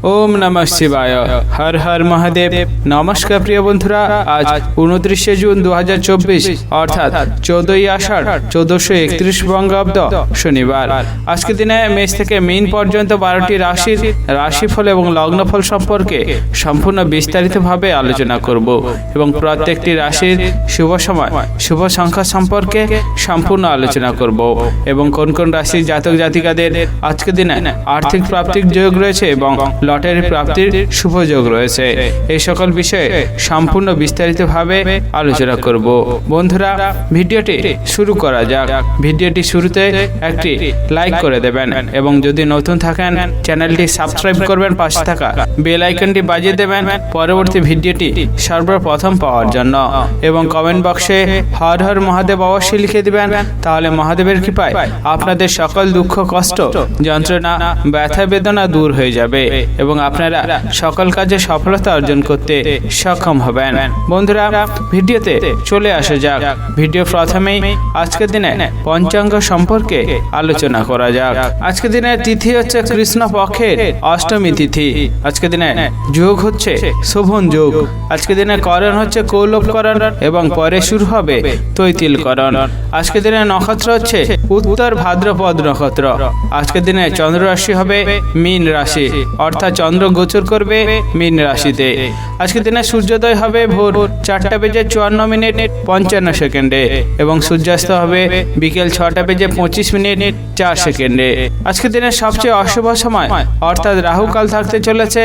ओम नमः शिवाय। हर हर महादेव। नमस्कार प्रिय बंधुरा, आज 29 जून 2024 অর্থাৎ 14ই আষাঢ় 1431 বঙ্গাব্দ শনিবার। আজকের দিনে মেষ থেকে মীন পর্যন্ত 12টি রাশির রাশিফল এবং লগ্নফল সম্পর্কে সম্পূর্ণ বিস্তারিতভাবে আলোচনা করব এবং প্রত্যেকটি রাশির শুভ সময় শুভ সংখ্যা সম্পর্কে সম্পূর্ণ আলোচনা করব এবং কোন কোন রাশির জাতক জাতিকাদের আজকের দিনে আর্থিক প্রাপ্তির যোগ রয়েছে এবং লটারি প্রাপ্তির শুভ যোগ রয়েছে, এই সকল বিষয়ে সম্পূর্ণ বিস্তারিতভাবে আলোচনা করব। বন্ধুরা, ভিডিওটি শুরু করা যাক। ভিডিওটি শুরুতে একটি লাইক করে দেবেন এবং যদি নতুন থাকেন চ্যানেলটি সাবস্ক্রাইব করবেন, পাশে থাকা বেল আইকনটি বাজিয়ে দেবেন পরবর্তী ভিডিওটি সর্বপ্রথম পাওয়ার জন্য এবং কমেন্ট বক্সে হর হর মহাদেব অবশ্যই লিখে দিবেন, তাহলে মহাদেবের কৃপায় আপনাদের সকল দুঃখ কষ্ট যন্ত্রণা ব্যথা বেদনা দূর হয়ে যাবে এবং আপনারা সকল কাজে সফলতা অর্জন করতে সক্ষম হবেন। বন্ধুরা, ভিডিওতে চলে আসা যাক। ভিডিও প্রথমেই আজকের দিনে পঞ্চাঙ্গ সম্পর্কে আলোচনা করা যাক। আজকের দিনে তিথি হচ্ছে কৃষ্ণ পক্ষের অষ্টমী তিথি। আজকের দিনে যোগ হচ্ছে শোভন যোগ। আজকের দিনে করণ হচ্ছে কৌলভকরণ এবং পরে শুরু হবে তৈতিলকরণ। আজকের দিনে নক্ষত্র হচ্ছে উত্তর ভাদ্রপদ নক্ষত্র। আজকের দিনে চন্দ্র রাশি হবে মীন রাশি, অর্থাৎ চন্দ্র গোচর করবে মীন রাশিতে। আজকের দিনে সূর্যোদয় হবে ভোর 4:54 এবং সূর্যাস্ত হবে বিকেল 6:25 আজকের দিনে সবচেয়ে অশুভ সময় অর্থাৎ রাহুকাল থাকতে চলেছে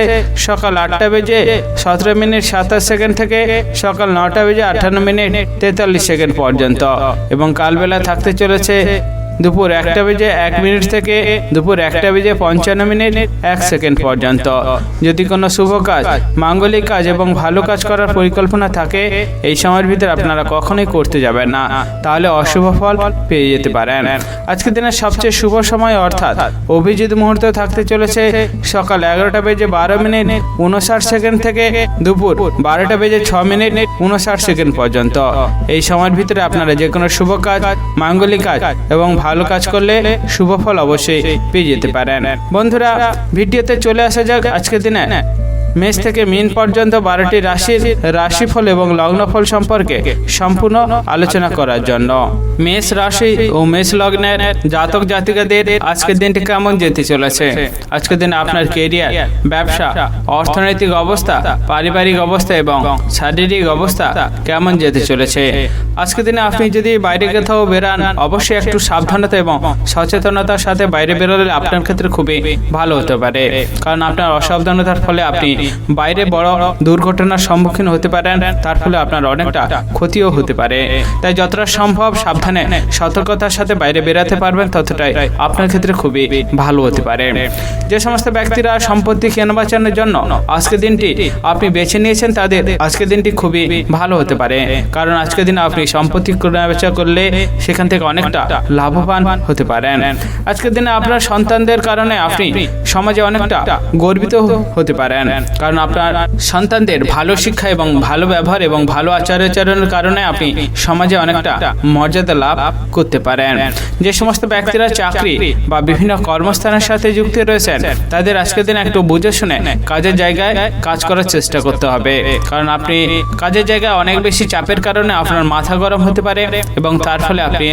সকাল 8:17 থেকে সকাল 9:58 পর্যন্ত এবং কালবেলা থাকতে চলেছে দুপুর 1:01 থেকে দুপুর 1:55 পর্যন্ত। যদি কোনো শুভ কাজ, মাঙ্গলিক কাজ এবং ভালো কাজ করার পরিকল্পনা থাকে, এই সময়ের ভিতরে আপনারা কখনোই করতে যাবেন না, তাহলে অশুভ ফল পেয়ে যেতে পারেন। আজকের দিনের সবচেয়ে শুভ সময় অর্থাৎ অভিজিৎ মুহূর্ত থাকতে চলেছে সকাল 11:52 থেকে দুপুর 12:06 পর্যন্ত। এই সময়ের ভিতরে আপনারা যে কোনো শুভ কাজ, মাঙ্গলিক কাজ এবং ভালো কাজ করলে শুভ ফল অবশ্যই পেয়ে যেতে পারেন। বন্ধুরা, ভিডিওতে চলে আসা যাক আজকের দিনে মেষ থেকে মীন পর্যন্ত 12টি রাশির রাশিফল এবং লগ্নফল সম্পর্কে সম্পূর্ণ আলোচনা করার জন্য। মেষ রাশি ও মেষ লগ্নের জাতক জাতিকাদের আজকের দিনটি কেমন যেতে চলেছে? আজকের দিনে আপনার কেরিয়ার, ব্যবসা, অর্থনৈতিক অবস্থা, পারিবারিক অবস্থা এবং শারীরিক অবস্থা কেমন যেতে চলেছে? আজকের দিনে আপনি যদি বাইরে কোথাও বেরান, অবশ্যই একটু সাবধানতা এবং সচেতনতার সাথে বাইরে বেরোলে আপনার ক্ষেত্রে খুবই ভালো হতে পারে, কারণ আপনার অসাবধানতার ফলে আপনি বাইরে বড় দুর্ঘটনার সম্মুখীন হতে পারেন, তার ফলে আপনার অনেকটা ক্ষতিও হতে পারে। তাই যতটা সম্ভব সাবধানে সতর্কতার সাথে বাইরে বেরাতে পারবেন, ততটাই আপনার ক্ষেত্রে খুবই ভালো হতে পারে। যে সমস্ত ব্যক্তিরা সম্পত্তি কেনাবেচার জন্য আজকের দিনটি আপনি বেছে নিয়েছেন, তাদের আজকের দিনটি খুবই ভালো হতে পারে, কারণ আজকের দিন আপনি সম্পত্তি কেনাবেচা করলে সেখান থেকে অনেকটা লাভবান হতে পারেন। আজকের দিনে আপনার সন্তানদের কারণে আপনি সমাজে অনেকটা গর্বিত হতে পারেন, কারণ আপনার সন্তানদের ভালো শিক্ষা এবং ভালো ব্যবহার এবং ভালো আচার-আচরণের কারণে আপনি সমাজে অনেকটা মর্যাদা লাভ করতে পারেন। যে সমস্ত ব্যক্তিরা চাকরি বা বিভিন্ন কর্মস্থানের সাথে যুক্ত রয়েছেন, তাদের আজকের দিন একটু বুঝে শুনে কাজের জায়গায় কাজ করার চেষ্টা করতে হবে, কারণ আপনি কাজের জায়গায় অনেক বেশি চাপের কারণে আপনার মাথা গরম হতে পারে এবং তার ফলে আপনি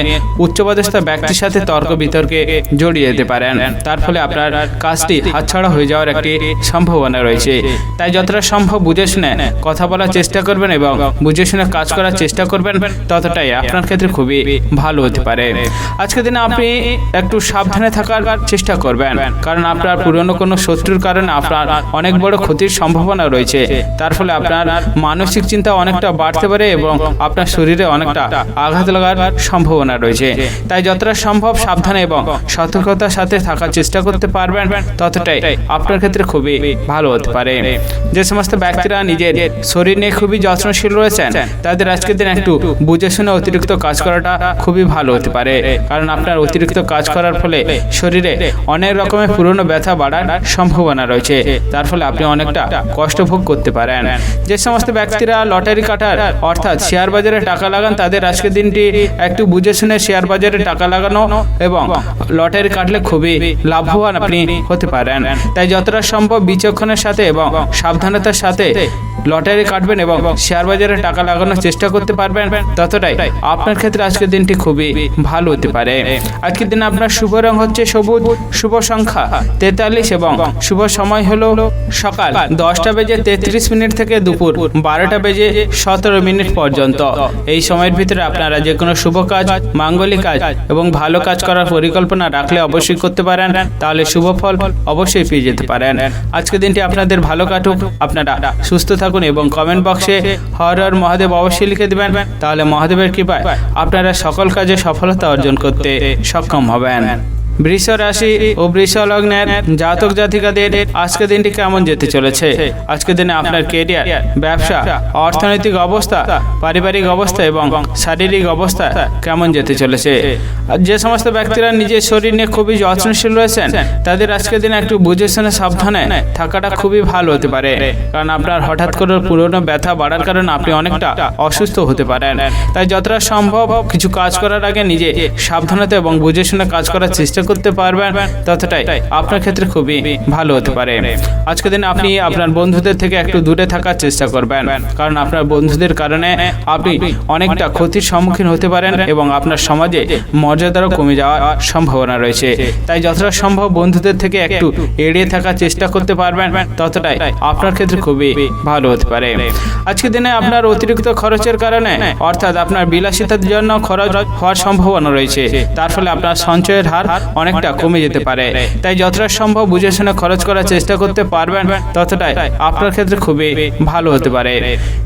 উচ্চপদস্থ ব্যক্তির সাথে তর্ক বিতর্কে জড়িয়ে যেতে পারেন, তার ফলে আপনার কাজটি হাতছাড়া হয়ে যাওয়ার একটি সম্ভাবনা রয়েছে। তাই যতটা সম্ভব বুঝে শুনে কথা বলার চেষ্টা করবেন এবং বুঝে শুনে কাজ করার চেষ্টা করবেন, ততটাই আপনার ক্ষেত্রে খুবই ভালো হতে পারে। আজকের দিনে আপনি একটু সাবধানে থাকার চেষ্টা করবেন, কারণ আপনার পুরনো কোনো শত্রুর কারণে আপনার অনেক বড় ক্ষতির সম্ভাবনা রয়েছে, তার ফলে আপনার মানসিক চিন্তা অনেকটা বাড়তে পারে এবং আপনার শরীরে অনেকটা আঘাত লাগার সম্ভাবনা রয়েছে। তাই যতটা সম্ভব সাবধানে এবং সতর্কতার সাথে থাকার চেষ্টা করতে পারবেন, ততটাই আপনার ক্ষেত্রে খুবই ভালো হতে পারে। পারে। যে সমস্ত ব্যক্তিরা নিজের শরীর নিয়ে খুবই যত্নশীল রয়েছেন তাদের আজকের দিন একটু বুঝে শুনে অতিরিক্ত কাজ করাটা খুবই ভালো হতে পারে, কারণ আপনার অতিরিক্ত কাজ করার ফলে শরীরে অনেক রকমের পুরনো ব্যথা বাড়ার সম্ভাবনা রয়েছে, তার ফলে আপনি অনেকটা কষ্ট ভোগ করতে পারেন। যে সমস্ত ব্যক্তিরা লটারি কাটার অর্থাৎ শেয়ার বাজারে টাকা লাগান তাদের আজকের দিনটি একটু বুঝে শুনে শেয়ার বাজারে টাকা লাগানো এবং লটারি কাটলে খুবই লাভবান আপনি হতে পারেন। তাই যতটা সম্ভব বিচক্ষণের সাথে এবং সাবধানতার সাথে লটারি কাটবেন এবং শেয়ার বাজারে টাকা লাগানোর চেষ্টা করতে পারবেন, ততটাই আপনার ক্ষেত্রে আজকের দিনটি খুবই ভালো হতে পারে। আজকের দিনে আপনার শুভ রং হচ্ছে সবুজ, শুভ সংখ্যা 43 এবং শুভ সময় হলো সকাল 10:33 থেকে দুপুর 12:17 পর্যন্ত। এই সময়ের ভিতরে আপনারা যে কোনো শুভ কাজ, মাঙ্গলিক কাজ এবং ভালো কাজ করার পরিকল্পনা রাখলে অবশ্যই করতে পারেন, তাহলে শুভ ফল অবশ্যই পেয়ে যেতে পারেন। আজকের দিনটি আপনাদের ভালো কাটুক, আপনারা সুস্থ থাকুন এবং কমেন্ট বক্সে হর হর মহাদেব অবশ্যই লিখে দেবেন, তাহলে মহাদেবের কৃপায় আপনারা সকল কাজে সফলতা অর্জন করতে সক্ষম হবেন। বৃষ রাশি ও বৃষ লগ্নের জাতক জাতিকাদের আজকের দিনটি কেমন যেতে চলেছে? আজকের দিনে আপনার কেরিয়ার, ব্যবসা, অর্থনৈতিক অবস্থা, পারিবারিক অবস্থা এবং শারীরিক অবস্থা কেমন যেতে চলেছে? যে সমস্ত ব্যক্তিরা নিজের শরীর নিয়ে খুবই যত্নশীল রয়েছেন তাদের আজকের দিনে একটু বুঝে শুনে সাবধানে থাকাটা খুবই ভালো হতে পারে, কারণ আপনার হঠাৎ করে পুরনো ব্যথা বাড়ার কারণে আপনি অনেকটা অসুস্থ হতে পারেন। তাই যতটা সম্ভব কিছু কাজ করার আগে নিজে সাবধানতা এবং বুঝে শুনে কাজ করার চেষ্টা করতে পারবেন, ততটাই আপনার ক্ষেত্রে খুবই ভালো হতে পারে। আজকের দিনে আপনি আপনার বন্ধুদের থেকে একটু দূরে থাকার চেষ্টা করবেন, কারণ আপনার বন্ধুদের কারণে আপনি অনেকটা ক্ষতির সম্মুখীন হতে পারেন এবং আপনার সমাজে মর্যাদারও কমে যাওয়ার সম্ভাবনা রয়েছে। তাই যতটা সম্ভব বন্ধুদের থেকে একটু এড়িয়ে থাকার চেষ্টা করতে পারবেন, ততটাই আপনার ক্ষেত্রে খুবই ভালো হতে পারে। আজকের দিনে আপনার অতিরিক্ত খরচের কারণে অর্থাৎ আপনার বিলাসিতার জন্য খরচ হওয়ার সম্ভাবনা রয়েছে, তার ফলে আপনার সঞ্চয়ের হার অনেকটা কমে যেতে পারে। তাই যতটা সম্ভব বুঝে শুনে খরচ করার চেষ্টা করতে পারবেন, ততটাই আপনার ক্ষেত্রে খুবই ভালো হতে পারে।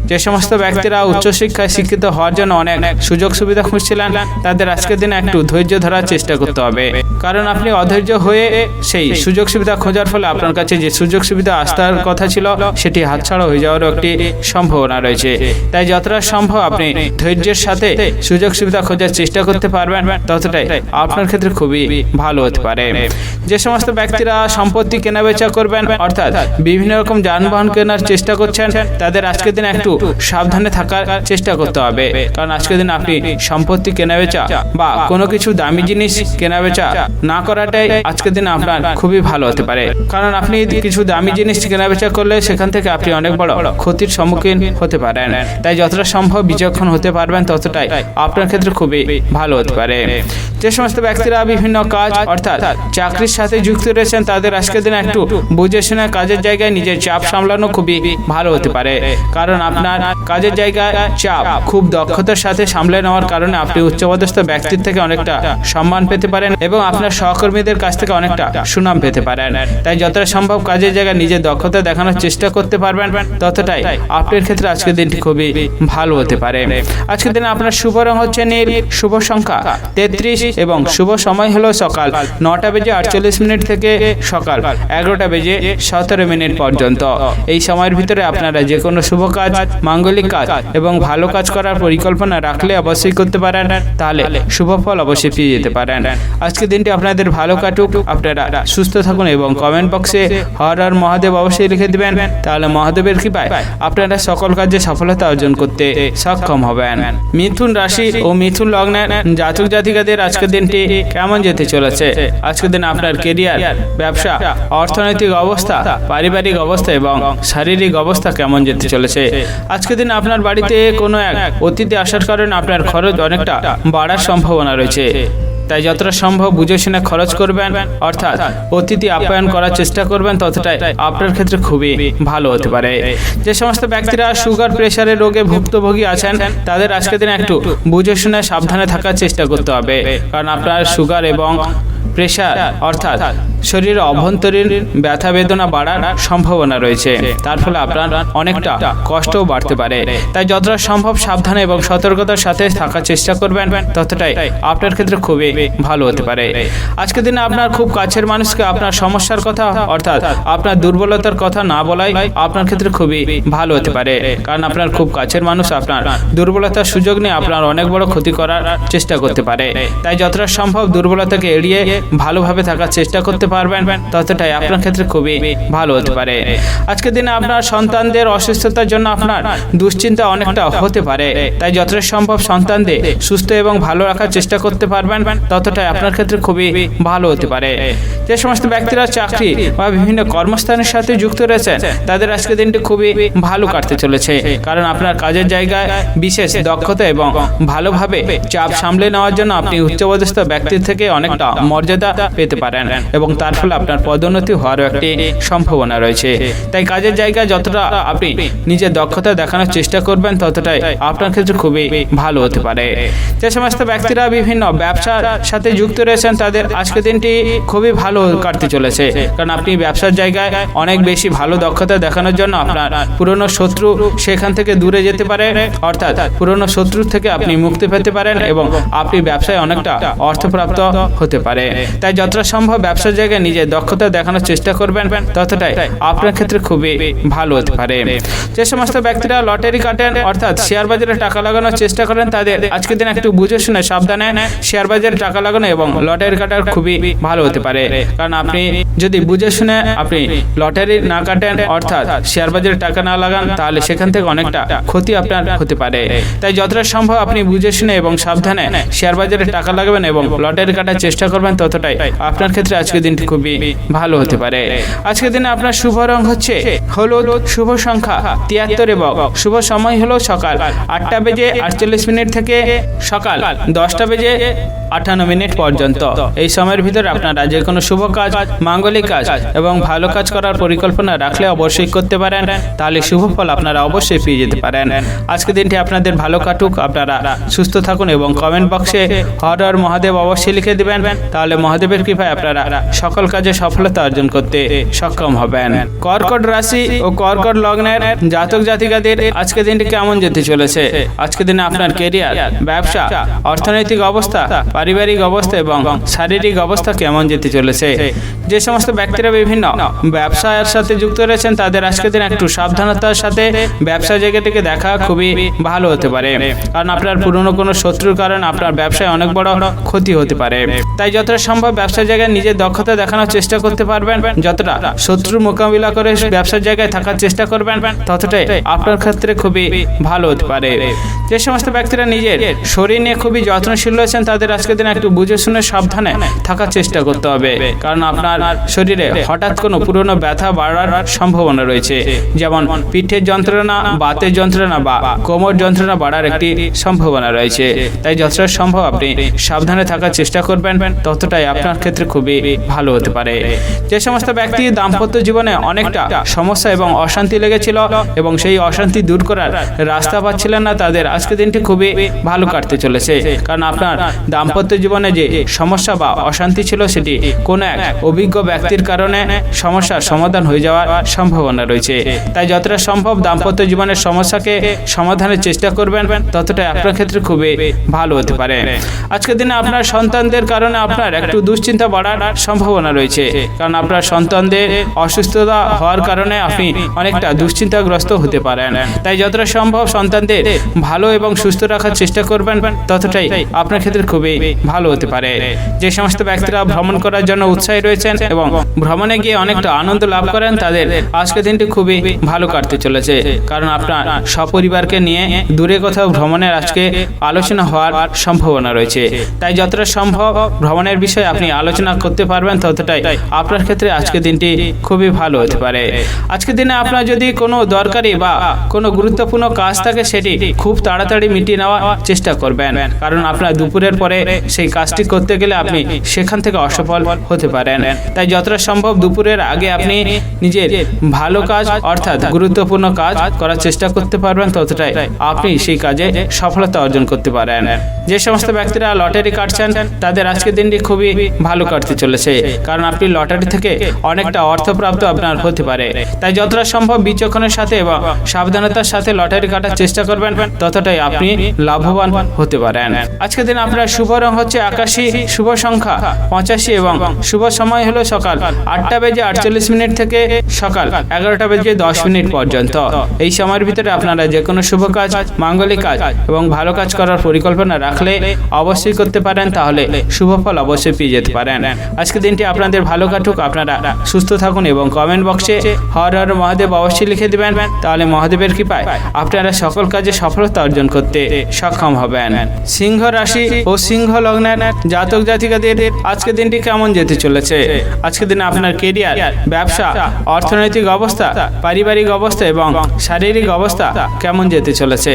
যে সমস্ত ব্যক্তিরা উচ্চশিক্ষায় শিক্ষিত হওয়ার জন্য অনেক সুযোগ সুবিধা খুঁজছিলেন তাদের আজকের দিনে একটু ধৈর্য ধরার চেষ্টা করতে হবে, কারণ আপনি অধৈর্য হয়ে সেই সুযোগ সুবিধা খোঁজার ফলে আপনার কাছে যে সুযোগ সুবিধা আসার কথা ছিল সেটি হাতছাড়া হয়ে যাওয়ার একটি সম্ভাবনা রয়েছে। তাই যতটা সম্ভব আপনি ধৈর্যের সাথে সুযোগ সুবিধা খোঁজার চেষ্টা করতে পারবেন, ততটাই আপনার ক্ষেত্রে খুবই ভালো হতে পারে। যে সমস্ত ব্যক্তিরা সম্পত্তি কেনাবেচা করবেন অর্থাৎ বিভিন্ন রকম যানবাহন কেনার চেষ্টা করছেন তাদের আজকের দিন একটু সাবধানে থাকার চেষ্টা করতে হবে, কারণ আজকের দিন আপনি সম্পত্তি কেনাবেচা বা কোনো কিছু দামি জিনিস কেনাবেচা না করাটাই আজকের দিন আপনার খুবই ভালো হতে পারে, কারণ আপনি কিছু দামি জিনিস কেনাবেচা করলে সেখান থেকে আপনি অনেক বড় ক্ষতির সম্মুখীন হতে পারেন। তাই যতটা সম্ভব বিচক্ষণ হতে পারবেন, ততটাই আপনার ক্ষেত্রে খুবই ভালো হতে পারে। যে সমস্ত ব্যক্তিরা বিভিন্ন কাজ অর্থাৎ চাকরির সাথে যুক্ত রয়েছেন তাদের আজকের দিনে একটু বুঝে শুনে কাজের জায়গায় নিজের চাপ সামলানো খুবই ভালো হতে পারে, কারণ আপনার কাজের জায়গায় চাপ খুব দক্ষতার সাথে সামলে নেওয়ার কারণে আপনি উচ্চপদস্থ ব্যক্তির থেকে অনেকটা সম্মান পেতে পারেন এবং আপনার সহকর্মীদের কাছ থেকে অনেকটা সুনাম পেতে পারেন। তাই যতটা সম্ভব কাজের জায়গায় নিজের দক্ষতা দেখানোর চেষ্টা করতে পারবেন, ততটাই আপনার ক্ষেত্রে আজকের দিনটি খুবই ভালো হতে পারে। আজকের দিনে আপনার শুভ রং হচ্ছে নীল, শুভ সংখ্যা 33 এবং শুভ সময় হলো সকাল 9:48 থেকে সকাল 11:17 পর্যন্ত। এই সময়ের ভিতরে আপনারা যে কোনো শুভ কাজ, মাঙ্গলিক কাজ এবং ভালো কাজ করার পরিকল্পনা রাখলে অবশ্যই করতে পারেন, তাহলে শুভ ফল অবশ্যই পেয়ে যেতে পারেন। আজকের দিনটি আপনাদের ভালো কাটুক, আপনারা সুস্থ থাকুন এবং কমেন্ট বক্সে হর হর মহাদেব অবশ্যই লিখে দিবেন, তাহলে মহাদেবের কৃপায় আপনারা সকল কাজে সফলতা অর্জন করতে সক্ষম হবেন। মিথুন রাশি ও মিথুন লগ্নের জাতক জাতিকাদের আজকের দিনটি কেমন যেতে চলেছে? আজকের দিন আপনার কেরিয়ার, ব্যবসা, অর্থনৈতিক অবস্থা, পারিবারিক অবস্থা এবং শারীরিক অবস্থা কেমন যেতে চলেছে? আজকের দিন আপনার বাড়িতে কোনো এক অতিথি আসার কারণে আপনার খরচ অনেকটা বাড়ার সম্ভাবনা রয়েছে। তাই যতটা সম্ভব বুঝে শুনে খরচ করবেন অর্থাৎ অতিথি আপ্যায়ন করার চেষ্টা করবেন, ততটাই আপনার ক্ষেত্রে খুবই ভালো হতে পারে। যে সমস্ত ব্যক্তিরা সুগার প্রেশারের রোগে ভুক্তভোগী আছেন তাদের আজকের দিন একটু বুঝে শুনে সাবধানে থাকার চেষ্টা করতে হবে, কারণ আপনার সুগার এবং প্রেশার অর্থাৎ শরীরে অভ্যন্তরীণ ব্যথা বেদনা বাড়ার সম্ভাবনা রয়েছে, তার ফলে আপনার অনেকটা কষ্টও বাড়তে পারে। তাই যতটা সম্ভব সাবধানে এবং সতর্কতার সাথে থাকার চেষ্টা করবেন, ততটাই আপনার ক্ষেত্রে খুবই ভালো হতে পারে। আজকের দিনে আপনার খুব কাছের মানুষকে আপনার সমস্যার কথা অর্থাৎ আপনার দুর্বলতার কথা না বলাই আপনার ক্ষেত্রে খুবই ভালো হতে পারে, কারণ আপনার খুব কাছের মানুষ আপনার দুর্বলতার সুযোগ নিয়ে আপনার অনেক বড় ক্ষতি করার চেষ্টা করতে পারে। তাই যতটা সম্ভব দুর্বলতাকে এড়িয়ে ভালোভাবে থাকার চেষ্টা করতে পারবেন, ততটাই আপনার ক্ষেত্রে খুবই ভালো হতে পারে। আজকের দিনে আপনার সন্তানদের অসুস্থতার জন্য আপনার দুশ্চিন্তা অনেকটা হতে পারে, তাই যতটা সম্ভব সন্তানদের সুস্থ এবং ভালো রাখার চেষ্টা করতে পারবেন, ততটাই আপনার ক্ষেত্রে খুবই ভালো হতে পারে। যে সমস্ত ব্যক্তিরা চাকরি বা বিভিন্ন কর্মস্থানের সাথে যুক্ত রয়েছেন, তাদের আজকের দিনটি খুবই ভালো কাটতে চলেছে, কারণ আপনার কাজের জায়গায় বিশেষ দক্ষতা এবং ভালোভাবে চাপ সামলে নেওয়ার জন্য আপনি উচ্চপদস্থ ব্যক্তির থেকে অনেকটা মর্যাদা পেতে পারেন এবং তার ফলে আপনার পদোন্নতি হওয়ারও একটি সম্ভাবনা রয়েছে। তাই কাজের জায়গায় যতটা আপনি নিজের দক্ষতা দেখানোর চেষ্টা করবেন, ততটাই আপনার ক্ষেত্রে খুবই ভালো হতে পারে। যে সমস্ত ব্যক্তিরা বিভিন্ন ব্যবসার সাথে যুক্ত রয়েছেন, তাদের আজকের দিনটি খুবই ভালো কাটতে চলেছে, কারণ আপনি ব্যবসার জায়গায় অনেক বেশি ভালো দক্ষতা দেখানোর জন্য আপনার পুরনো শত্রু সেখান থেকে দূরে যেতে পারে, অর্থাৎ পুরনো শত্রু থেকে আপনি মুক্তি পেতে পারেন এবং আপনি ব্যবসায় অনেকটা অর্থপ্রাপ্ত হতে পারে। তাই যতটা সম্ভব ব্যবসার জায়গায় নিজের দক্ষতা দেখানোর চেষ্টা করবেন, ততটাই আপনার ক্ষেত্রে খুবই ভালো হতে পারে। যে সমস্ত ব্যক্তিরা লটারি কাটেন অর্থাৎ শেয়ার বাজারে টাকা লাগানোর চেষ্টা করেন, তাদের আজকের দিন একটু বুঝে শুনে সাবধানে শেয়ার বাজারে টাকা লাগানো এবং লটারি কাটার খুবই ভালো হতে পারে, কারণ আপনি যদি বুঝে শুনে আপনি লটারি না কাটেন অর্থাৎ শেয়ার বাজারে টাকা না লাগান, তাহলে সেখান থেকে অনেকটা ক্ষতি আপনার হতে পারে। তাই যতটা সম্ভব আপনি বুঝে শুনে এবং সাবধানে শেয়ার বাজারে টাকা লাগাবেন এবং লটারি কাটার চেষ্টা করবেন, ততটাই আপনার ক্ষেত্রে আজকের দিনটি খুবই ভালো হতে পারে। আজকের দিনে আপনার শুভ রং হচ্ছে হলুদ, শুভ সংখ্যা 73 এবং শুভ সময় হলো সকাল 8:48 থেকে সকাল 10:58 পর্যন্ত। এই সময়ের ভিতরে আপনারা যে কোনো শুভ কাজ, মাঙ্গলিক কাজ এবং ভালো কাজ করার পরিকল্পনা রাখলে অবশ্যই করতে পারেন, তাহলে শুভ ফল আপনারা অবশ্যই পেয়ে যেতে পারেন। আজকের দিনটি আপনাদের ভালো কাটুক, আপনারা সুস্থ থাকুন এবং কমেন্ট বক্সে হর হর মহাদেব অবশ্যই লিখে দেবেন, তাহলে মহাদেবের কৃপায় আপনারা সকল কাজে সফলতা অর্জন করতে সক্ষম হবেন। কর্কট রাশি ও কর্কট লগ্নের জাতক জাতিকাদের আজকের দিনটি কেমন যেতে চলেছে? আজকের দিনে আপনার কেরিয়ার, ব্যবসা, অর্থনৈতিক অবস্থা, পারিবারিক অবস্থা এবং শারীরিক অবস্থা কেমন যেতে চলেছে? যে সমস্ত ব্যক্তিরা বিভিন্ন ব্যবসার সাথে যুক্ত রয়েছেন, তাদের আজকের দিন একটু সাবধানতার সাথে ব্যবসা জায়গাটিকে দেখা খুবই ভালো হতে পারে, কারণ আপনার পুরনো কোনো শত্রুর কারণে আপনার ব্যবসায় অনেক বড় ক্ষতি হতে পারে। তাই যতটা সম্ভব ব্যবসার জায়গায় নিজের দক্ষতা দেখানোর চেষ্টা করতে পারবেন, যতটা শত্রুর মোকাবিলা করে ব্যবসার জায়গায় থাকার চেষ্টা করবেন, ততটাই আপনার ক্ষেত্রে খুবই ভালো হতে পারে। যে সমস্ত ব্যক্তিরা নিজের শরীর নিয়ে খুবই যত্নশীল রয়েছেন, তাদের আজকের দিন একটু বুঝে শুনে সাবধানে থাকার চেষ্টা করতে হবে, কারণ আপনার শরীরে হঠাৎ কোনো পুরনো ব্যথা বাড়ার সম্ভাবনা রয়েছে, যেমন পিঠের যন্ত্রণা, বাতের যন্ত্রণা বা কোমর যন্ত্রণা বাড়ার একটি সম্ভাবনা রয়েছে। তাই যতটা সম্ভব আপনি সাবধানে থাকার চেষ্টা করবেন, ততটাই আপনার ক্ষেত্রে খুবই ভালো হতে পারে। যে সমস্ত ব্যক্তি দাম্পত্য জীবনে অনেকটা সমস্যা এবং অশান্তি লেগেছিল এবং সেই অশান্তি দূর করার রাস্তা পাচ্ছিলেন না, তাদের আজকে দিনটি খুবই ভালো কাটতে চলেছে, কারণ আপনার দাম্পত্য জীবনে যে সমস্যা বা অশান্তি ছিল, সেটি কোনো এক অভিজ্ঞ ব্যক্তির কারণে সমস্যার সমাধান হয়ে যাওয়ার সম্ভাবনা রয়েছে। তাই যতটা সম্ভব দাম্পত্য জীবনের সমস্যাকে সমাধানের চেষ্টা করবেন, ততটাই আপনার ক্ষেত্রে খুবই ভালো হতে পারে। আজকের দিনে আপনার সন্তানদের কারণে আপনার একটু দুশ্চিন্তা বাড়ার সম্ভাবনা রয়েছে, কারণ আপনার সন্তানদের অসুস্থতা হওয়ার কারণে আপনি অনেকটা দুশ্চিন্তাগ্রস্ত হতে পারেন। তাই যতটা সম্ভব সন্তানদের ভালো এবং সুস্থ রাখার চেষ্টা করবেন, ততটাই আপনার ক্ষেত্রে খুবই ভালো হতে পারে। যে সমস্ত ব্যক্তিরা ভ্রমণ করার জন্য উৎসাহী রয়েছেন এবং ভ্রমণে গিয়ে অনেকটা আনন্দ লাভ করেন, তাদের আজকের দিনটি খুবই ভালো কাটতে চলেছে, কারণ আপনার সপরিবারকে নিয়ে দূরে কোথাও ভ্রমণের আজকে আলোচনা হওয়ার সম্ভাবনা রয়েছে। তাই যতটা সম্ভব ভ্রমণের বিষয়ে আপনি আলোচনা করতে পারবেন, ততটাই আপনার ক্ষেত্রে আজকের দিনটি খুবই ভালো হতে পারে। আজকের দিনে আপনার যদি কোনো দরকারি বা কোনো গুরুত্বপূর্ণ কাজ থাকে, সেটি খুব তাড়াতাড়ি মিটিয়ে নেওয়ার চেষ্টা করবেন, কারণ আপনার দুপুরের পরে সেই কাজটি করতে গেলে আপনি সেখান থেকে অসফল হতে পারেন। তাই যতটা সম্ভব দুপুরের আগে আপনি নিজের ভালো কাজ অর্থাৎ গুরুত্বপূর্ণ কাজ করার চেষ্টা করতে পারবেন, ততটাই আপনি সেই কাজে সফলতা অর্জন করতে পারেন। যে সমস্ত ব্যক্তিরা লটারি কাটছেন তাদের আজকের দিনটি খুবই ভালো কাটতে চলেছে, কারণ আপনি লটারি থেকে অনেকটা অর্থপ্রাপ্ত আপনার হতে পারে। তাই যতটা সম্ভব বিচক্ষণের সাথে এবং সাবধানতার সাথে লটারি কাটার চেষ্টা করবেন, ততটাই আপনি লাভবান হতে পারেন। আজকের দিন আপনার শুভ রং হচ্ছে আকাশী, শুভ সংখ্যা 85 এবং শুভ সময় হলো সকাল 8:48 থেকে সকাল 11:10 পর্যন্ত। এই সময়ের ভিতরে আপনারা যে কোনো শুভ কাজ, মাঙ্গলিক কাজ এবং ভালো কাজ করার পরিকল্পনা রাখলে অবশ্যই করতে পারেন, তাহলে শুভ ফল অবশ্যই পেয়ে যেতে পারেন। আজকের দিনটি আপনাদের ভালো কাটুক, আপনারা সুস্থ থাকুন এবং কমেন্ট বক্সে হর হর মহাদেব অবশ্যই লিখে দিবেন, তাহলে মহাদেবের কৃপায় আপনারা সকল কাজে সফলতা অর্জন করতে সক্ষম হবেন। সিংহ রাশি ও সিংহ লগ্নের জাতক জাতিকাদের আজকের দিনটি কেমন যেতে চলেছে? আজকের দিনে আপনার কেরিয়ার, ব্যবসা, অর্থনৈতিক অবস্থা, পারিবারিক অবস্থা এবং শারীরিক অবস্থা কেমন যেতে চলেছে?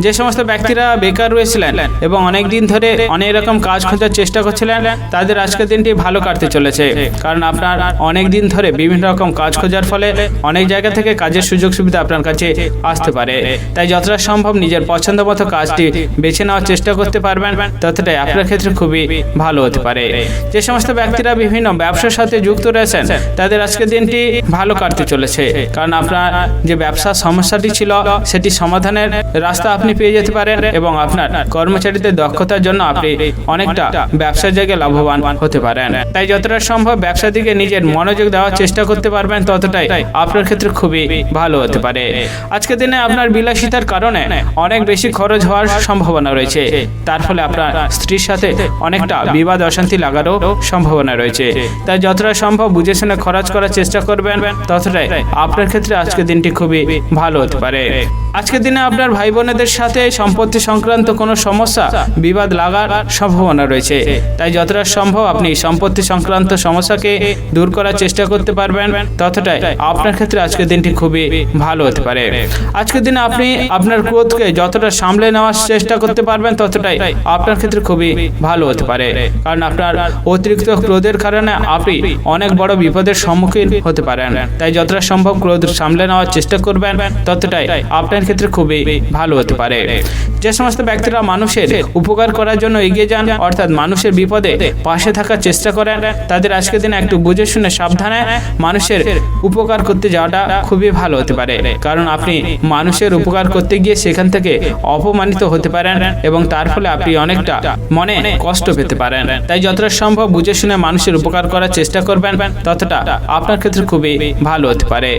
যে সমস্ত ব্যক্তিরা বেকার রয়েছিলেন এবং অনেক দিন ধরে অনেক রকম কাজ খোঁজার চেষ্টা করছিলেন, তাদের আজকের দিনটি ভালো কাটতে চলেছে, কারণ আপনার অনেক দিন ধরে বিভিন্ন রকম কাজ খোঁজার ফলে অনেক জায়গা থেকে কাজের সুযোগ সুবিধা আপনার কাছে আসতে পারে। তাই যতটা সম্ভব নিজের পছন্দ মতো কাজটি বেছে নেওয়ার চেষ্টা করতে পারবেন, ততটাই আপনার ক্ষেত্রে খুবই ভালো হতে পারে। যে সমস্ত ব্যক্তিরা বিভিন্ন ব্যবসার সাথে যুক্ত রয়েছেন তাদের আজকের দিনটি ভালো কাটতে চলেছে, কারণ আপনার যে ব্যবসার সমস্যাটি ছিল সেটি সমাধানের রাস্তা আপনি পেয়ে যেতে পারেন এবং আপনার কর্মচারীদের দক্ষতার জন্য আপনি অনেকটা ব্যবসার জায়গায় লাভবান হতে পারেন। তাই যতটা সম্ভব ব্যবসার দিকে নিজের মনোযোগ দেওয়ার চেষ্টা করতে পারবেন, ততটাই আপনার ক্ষেত্রে খুবই ভালো হতে পারে। আজকের দিনে আপনার বিলাসিতার কারণে অনেক বেশি খরচ হওয়ার সম্ভাবনা রয়েছে, তার ফলে আপনার স্ত্রীর সাথে অনেকটা বিবাদ অশান্তি লাগারও সম্ভাবনা রয়েছে। তাই যতটা সম্ভব বুঝে শুনে খরচ করার চেষ্টা করবেন, ততটাই আপনার ক্ষেত্রে আজকের দিনটি খুবই ভালো হতে পারে। আজকের দিনে আপনার ভাই বোনেদের সাথে সম্পত্তি সংক্রান্ত কোনো সমস্যা, বিবাদ লাগার সম্ভাবনা রয়েছে। তাই যতটা সম্ভব আপনি সম্পত্তি সংক্রান্ত সমস্যাকে দূর করার চেষ্টা করতে পারবেন, ততটাই আপনার ক্ষেত্রে আজকের দিনটি খুবই ভালো হতে পারে। আজকের দিনে আপনি আপনার ক্রোধকে যতটা সামলে নেওয়ার চেষ্টা করতে পারবেন, ততটাই আপনার ক্ষেত্রে খুবই ভালো হতে পারে, কারণ আপনার অতিরিক্ত ক্রোধের কারণে আপনি অনেক বড় বিপদের সম্মুখীন হতে পারেন। তাই যতটা সম্ভব ক্রোধ সামলে নেওয়ার চেষ্টা করবেন, ততটাই আপনার ক্ষেত্রে খুবই ভালো হতে পারে। যে সমস্ত ব্যক্তিরা মানুষের উপকার করার জন্য এগিয়ে যান, অর্থাৎ মানুষের বিপদে পাশে থাকার চেষ্টা করেন, তাদের আজকের দিনে একটু বুঝে শুনে সাবধানে মানুষের উপকার করতে যাওয়াটা খুবই ভালো হতে পারে, কারণ আপনি মানুষের উপকার করতে গিয়ে সেখান থেকে অপমানিত হতে পারেন এবং তার ফলে আপনি অনেকটা মনে কষ্ট পেতে পারেন। তাই যতটা সম্ভব বুঝে শুনে মানুষের উপকার করার চেষ্টা করবেন, ততটা আপনার ক্ষেত্রে খুবই ভালো হতে পারে।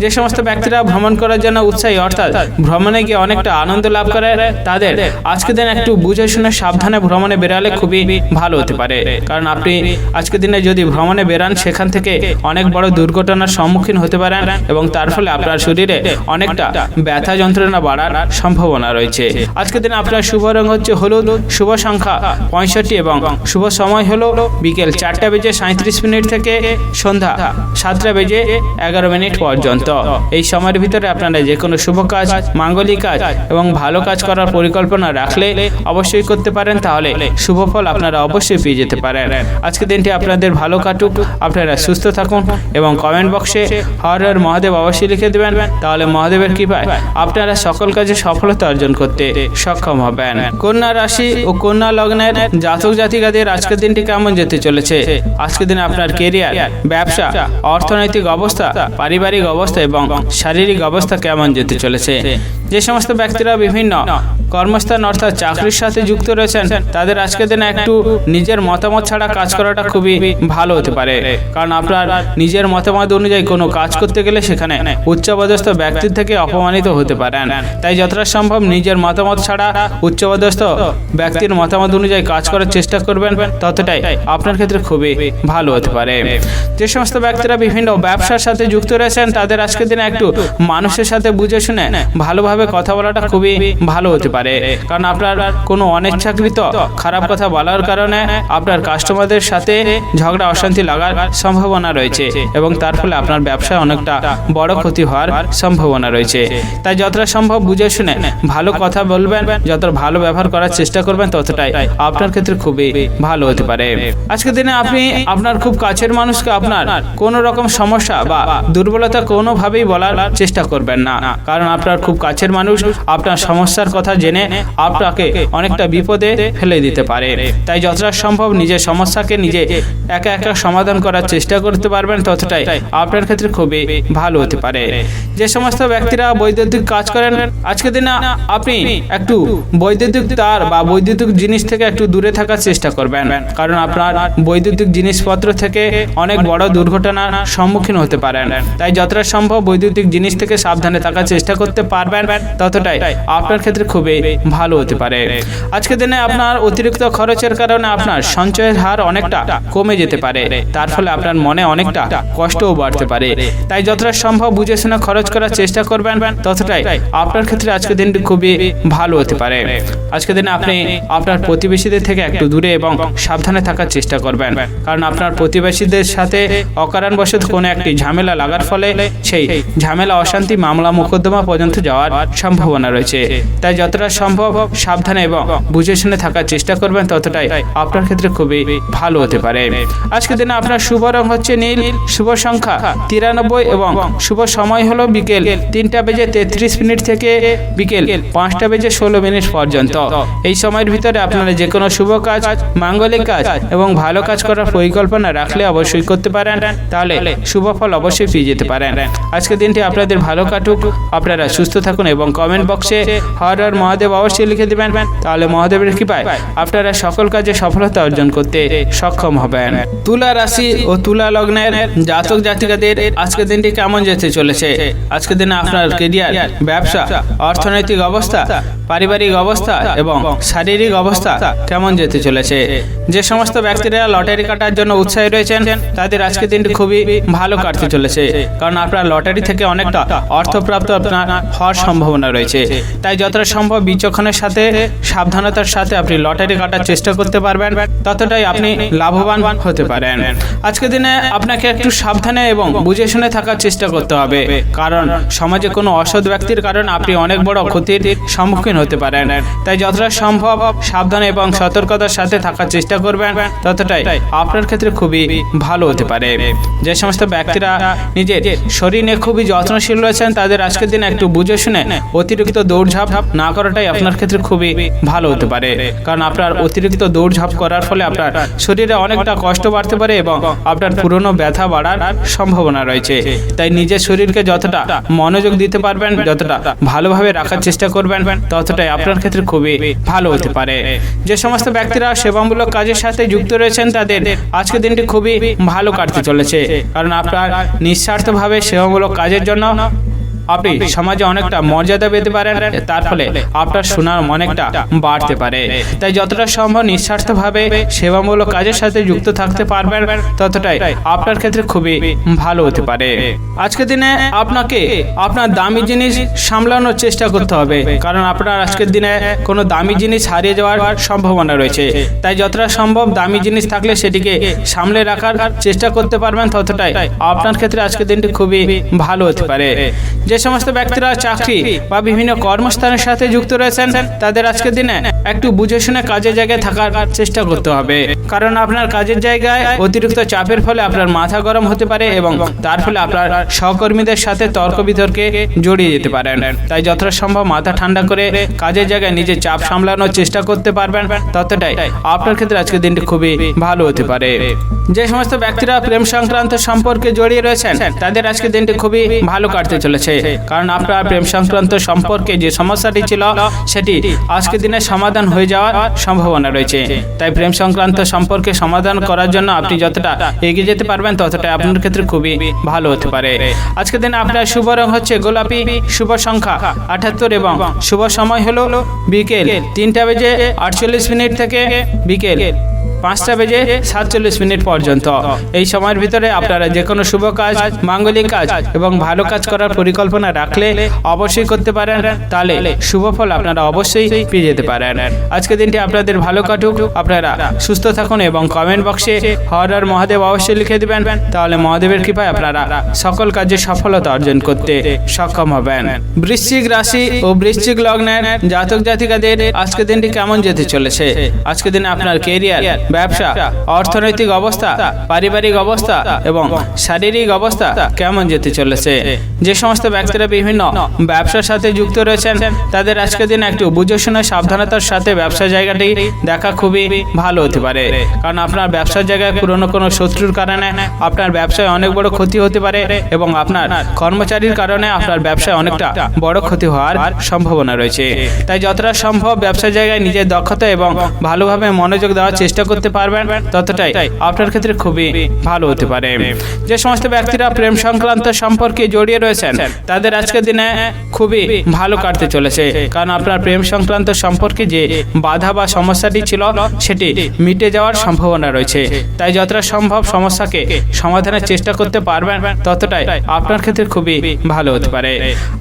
যে সমস্ত ব্যক্তিরা ভ্রমণ করার জন্য উৎসাহী, অর্থাৎ ভ্রমণে গিয়ে অনেকটা আনন্দ লাভ করে, তাদের আজকের দিন একটু বুঝে শুনে সাবধানে ভ্রমণে বেরালে খুবই ভালো হতে পারে, কারণ আপনি আজকের দিনে যদি ভ্রমণে বেরান সেখান থেকে অনেক বড় দুর্ঘটনার সম্মুখীন হতে পারেন এবং তার ফলে আপনার শরীরে অনেকটা ব্যথা যন্ত্রণা বাড়ার সম্ভাবনা রয়েছে। আজকের দিনে আপনার শুভ রং হচ্ছে হলুদ, শুভ সংখ্যা 65 এবং শুভ সময় হলো বিকেল 4:37 থেকে সন্ধ্যা 7:11 পর্যন্ত। এই সময়ের ভিতরে আপনারা যে কোনো শুভ কাজ, মাঙ্গলিক কাজ এবং ভালো কাজ করার পরিকল্পনা রাখলে অবশ্যই করতে পারেন, তাহলে শুভ ফল আপনারা অবশ্যই পেয়ে যেতে পারেন। আজকের দিনটি আপনাদের ভালো কাটুক, আপনারা সুস্থ থাকুন এবং কমেন্ট বক্সে হর হর মহাদেব অবশ্যই লিখে দেবেন, তাহলে মহাদেবের কৃপায় আপনারা সকল কাজে সফলতা অর্জন করতে সক্ষম হবেন। কন্যা রাশি ও কন্যা লগ্নের জাতক জাতিকাদের আজকের দিনটি কেমন যেতে চলেছে? আজকের দিনে আপনার কেরিয়ার, ব্যবসা, অর্থনৈতিক অবস্থা, পারিবারিক অবস্থা এবং শারীরিক অবস্থা কেমন যেতে চলেছে? যে সমস্ত ব্যক্তিরা বিভিন্ন কর্মস্থান অর্থাৎ চাকরির সাথে যুক্ত রয়েছেন, তাদের আজকের দিনে একটু নিজের মতামত ছাড়া কাজ করাটা খুবই ভালো হতে পারে, কারণ আপনার নিজের মতামত অনুযায়ী কোনো কাজ করতে গেলে সেখানে উচ্চপদস্থ ব্যক্তির থেকে অপমানিত হতে পারেন। তাই যতটা সম্ভব নিজের মতামত ছাড়া উচ্চপদস্থ ব্যক্তির মতামত অনুযায়ী কাজ করার চেষ্টা করবেন, ততটাই আপনার ক্ষেত্রে খুবই ভালো হতে পারে। যে সমস্ত ব্যক্তিরা বিভিন্ন ব্যবসার সাথে যুক্ত রয়েছেন, তাদের আজকের দিনে একটু মানুষের সাথে বুঝে শুনে ভালোভাবে কথা বলাটা খুবই ভালো হতে পারে, পারে, কারণ আপনার কোনো অনিচ্ছাকৃত খারাপ কথা বলার কারণে আপনার কাস্টমারদের সাথে ঝগড়া অশান্তি লাগার সম্ভাবনা রয়েছে এবং তার ফলে আপনার ব্যবসায় অনেকটা বড় ক্ষতি হওয়ার সম্ভাবনা রয়েছে। তাই যতটা সম্ভব বুঝে শুনে ভালো কথা বলবেন, যত ভালো ব্যবহার করার চেষ্টা করবেন ততটাই আপনার ক্ষেত্রে খুবই ভালো হতে পারে। আজকের দিনে আপনি আপনার খুব কাছের মানুষকে আপনার কোনো রকম সমস্যা বা দুর্বলতা কোনোভাবেই বলার চেষ্টা করবেন না, কারণ আপনার খুব কাছের মানুষ আপনার সমস্যার কথা জেনে আপনাকে অনেকটা বিপদে ফেলে দিতে পারে। তাই যতটা সম্ভব নিজের সমস্যাকে নিজে একা একা সমাধান করার চেষ্টা করতে পারবেন ততটাই আপনার ক্ষেত্রে খুবই ভালো হতে পারে। যে সমস্ত ব্যক্তিরা বৈদ্যুতিক কাজ করেন, আজকের দিনে আপনি একটু বৈদ্যুতিক তার বা বৈদ্যুতিক জিনিস থেকে একটু দূরে থাকার চেষ্টা করবেন, কারণ আপনার বৈদ্যুতিক জিনিসপত্র থেকে অনেক বড় দুর্ঘটনার সম্মুখীন হতে পারেন। তাই যতটা সম্ভব বৈদ্যুতিক জিনিস থেকে সাবধানে থাকার চেষ্টা করতে পারবেন ততটাই আপনার ক্ষেত্রে খুবই ভালো হতে পারে। আজকের দিনে আপনার অতিরিক্ত খরচের কারণে আপনার সঞ্চয়ের হার অনেকটা কমে যেতে পারে, তার ফলে আপনার মনে অনেকটা কষ্টও বাড়তে পারে। তাই যতটা সম্ভব বুঝে শুনে খরচ করার চেষ্টা করবেন ততটাই আপনার ক্ষেত্রে আজকের দিনটি খুবই ভালো হতে পারে। আজকের দিনে আপনি আপনার প্রতিবেশীদের থেকে একটু দূরে এবং সাবধানে থাকার চেষ্টা করবেন, কারণ আপনার প্রতিবেশীদের সাথে অকারণবশত কোনো একটি ঝামেলা লাগার ফলে সেই ঝামেলা অশান্তি মামলা মোকদ্দমা পর্যন্ত যাওয়ার সম্ভাবনা রয়েছে। তাই যতটা সম্ভব সাবধানে এবং বুঝে শুনে থাকার চেষ্টা করবেন ততটাই আপনার ক্ষেত্রে খুবই ভালো হতে পারে। আজকের দিনে আপনার শুভ রং হচ্ছে নীল, শুভ সংখ্যা 93 এবং শুভ সময় হলো বিকেল 3:33 থেকে বিকেল 5:16 পর্যন্ত। এই সময়ের ভিতরে আপনারা যে কোনো শুভ কাজ, মাঙ্গলিক কাজ এবং ভালো কাজ করার পরিকল্পনা রাখলে অবশ্যই করতে পারেন, তাহলে শুভ ফল অবশ্যই পেয়ে যেতে পারেন। আজকের দিনটি আপনাদের ভালো কাটুক, আপনারা সুস্থ থাকুন এবং কমেন্ট বক্সে হর হর মহাদেব অবশ্যই লিখে দেবেন, তাহলে মহাদেবের কৃপায় আপনারা সকল কাজে সফলতা অর্জন করতে সক্ষম হবেন। তুলা রাশি ও তুলা লগ্নের জাতক জাতিকাদের আজকের দিনটি কেমন যেতে চলেছে? আজকের দিনে আপনার কেরিয়ার, ব্যবসা, অর্থনৈতিক অবস্থা, পারিবারিক অবস্থা এবং শারীরিক অবস্থা কেমন যেতে চলেছে? যে সমস্ত ব্যক্তিরা লটারি কাটার জন্য উৎসাহী রয়েছেন তাদের আজকের দিনটি খুবই ভালো কাটতে চলেছে, কারণ আপনার লটারি থেকে অনেকটা অর্থপ্রাপ্ত আপনার হওয়ার সম্ভাবনা রয়েছে। তাই যতটা সম্ভব বিচক্ষণের সাথে সাবধানতার সাথে আপনি লটারি কাটার চেষ্টা করতে পারবেন, ততটাই আপনি লাভবান হতে পারেন। আজকের দিনে আপনাকে একটু সাবধানে এবং বুঝে শুনে থাকার চেষ্টা করতে হবে, কারণ সমাজে কোনো অসৎ ব্যক্তির কারণে আপনি অনেক বড় ক্ষতির সম্মুখীন হতে পারেন। তাই যতটা সম্ভব সাবধানে এবং সতর্কতার সাথে থাকার চেষ্টা করবেন, ততটাই আপনার ক্ষেত্রে খুবই ভালো হতে পারে। যে সমস্ত ব্যক্তিরা নিজের শরীর নিয়ে খুবই যত্নশীল রয়েছেন তাদের আজকের দিনে একটু বুঝে শুনে অতিরিক্ত দৌড়ঝাঁপ না করাটাই আপনার ক্ষেত্রে খুবই ভালো হতে পারে, কারণ আপনার অতিরিক্ত দৌড়ঝাঁপ করার ফলে আপনার শরীরে অনেকটা কষ্ট বাড়তে পারে এবং আপনার পুরনো ব্যথা বাড়ার সম্ভাবনা রয়েছে। তাই নিজের শরীরকে যতটা মনোযোগ দিতে পারবেন, যতটা ভালোভাবে রাখার চেষ্টা করবেন, ততটাই আপনার ক্ষেত্রে খুবই ভালো হতে পারে। যে সমস্ত ব্যক্তিরা সেবামূলক কাজের সাথে যুক্ত রয়েছেন তাদের আজকের দিনটি খুবই ভালো কাটতে চলেছে, কারণ আপনার নিঃস্বার্থভাবে সেবামূলক কাজের জন্য আপনি সমাজে অনেকটা মর্যাদা পেতে পারেন, তার ফলে আপনার সুনাম অনেকটা বাড়তে পারে। তাই যতটা সম্ভব নিঃস্বার্থভাবে সেবামূলক কাজের সাথে যুক্ত থাকতে পারবেন, ততটাই আপনার ক্ষেত্রে খুবই ভালো হতে পারে। আজকের দিনে আপনাকে আপনার দামি জিনিস সামলানোর চেষ্টা করতে হবে, কারণ আপনার আজকের দিনে কোনো দামি জিনিস হারিয়ে যাওয়ার সম্ভাবনা রয়েছে। তাই যতটা সম্ভব দামি জিনিস থাকলে সেটিকে সামলে রাখার চেষ্টা করতে পারবেন, ততটাই আপনার ক্ষেত্রে আজকের দিনটি খুবই ভালো হতে পারে। যে সমস্ত ব্যক্তিরা চাকরি বা বিভিন্ন কর্মস্থানের সাথে যুক্ত রয়েছেন তাদের আজকের দিনে একটু বুঝে শুনে কাজের জায়গায় থাকার চেষ্টা করতে হবে, কারণ আপনার কাজের জায়গায় অতিরিক্ত চাপের ফলে আপনার মাথা গরম হতে পারে এবং তার ফলে আপনার সহকর্মীদের সাথে তর্ক বিতর্কে জড়িয়ে যেতে পারেন। তাই যতটা সম্ভব মাথা ঠান্ডা করে কাজের জায়গায় নিজের চাপ সামলানোর চেষ্টা করতে পারবেন, ততটাই আপনার ক্ষেত্রে আজকের দিনটি খুবই ভালো হতে পারে। যে সমস্ত ব্যক্তিরা প্রেম সংক্রান্ত সম্পর্কে জড়িয়ে রয়েছেন তাদের আজকের দিনটি খুবই ভালো কাটতে চলেছে, কারণ আপনার প্রেম সংক্রান্ত সম্পর্কে যে সমস্যাটি ছিল সেটি আজকের দিনে সমাধান হয়ে যাওয়ার সম্ভাবনা রয়েছে। তাই প্রেম সংক্রান্ত সম্পর্কে সমাধান করার জন্য আপনি যতটা এগিয়ে যেতে পারবেন ততটাই আপনার ক্ষেত্রে খুবই ভালো হতে পারে। আজকের দিনে আপনার শুভ রং হচ্ছে গোলাপি, শুভ সংখ্যা 78 এবং শুভ সময় হলো বিকেল 3:48 থেকে বিকেল 5টা বেজে 47 মিনিট পর্যন্ত। এই সময়ের ভিতরে আপনারা যে কোনো শুভ কাজ, মাঙ্গলিক কাজ এবং ভালো কাজ করার পরিকল্পনা রাখলে অবশ্যই করতে পারেন, তাহলে শুভ ফল আপনারা অবশ্যই পেয়ে যেতে পারেন। আজকের দিনটি আপনাদের ভালো কাটুক, আপনারা সুস্থ থাকুন এবং কমেন্ট বক্সে হর হর মহাদেব অবশ্যই লিখে দিবেন, তাহলে মহাদেবের কৃপায় আপনারা সকল কাজে সফলতা অর্জন করতে সক্ষম হবেন। বৃশ্চিক রাশি ও বৃশ্চিক লগ্নের জাতক জাতিকাদের আজকের দিনটি কেমন যেতে চলেছে? আজকের দিনে আপনার কেরিয়ার, ব্যবসা, অর্থনৈতিক অবস্থা, পারিবারিক অবস্থা এবং শারীরিক অবস্থা কেমন যেতে চলেছে? যে সমস্ত ব্যক্তিরা বিভিন্ন ব্যবসার সাথে যুক্ত রয়েছেন তাদের আজকের দিন একটু বুঝে শুনে সাবধানতার সাথে ব্যবসা জায়গাটি দেখা খুবই ভালো হতে পারে, কারণ আপনার ব্যবসার জায়গায় পুরনো কোনো শত্রুর কারণে আপনার ব্যবসায় অনেক বড় ক্ষতি হতে পারে এবং আপনার কর্মচারীর কারণে আপনার ব্যবসায় অনেকটা বড় ক্ষতি হওয়ার সম্ভাবনা রয়েছে। তাই যতটা সম্ভব ব্যবসার জায়গায় নিজের দক্ষতা এবং ভালোভাবে মনোযোগ দেওয়ার চেষ্টা করতে পারবেন, ততটাই আপনার ক্ষেত্রে খুবই ভালো হতে পারে। যে সমস্ত ব্যক্তিরা প্রেম সংক্রান্ত সম্পর্কে জড়িয়ে রয়েছেন তাদের আজকের দিনে খুবই ভালো কাটতে চলেছে, কারণ আপনার প্রেম সংক্রান্ত সম্পর্কে যে বাধা বা সমস্যাটি ছিল সেটি মিটে যাওয়ার সম্ভাবনা রয়েছে। তাই যতটা সম্ভব সমস্যাকে সমাধানের চেষ্টা করতে পারবেন, ততটাই আপনার ক্ষেত্রে খুবই ভালো হতে পারে।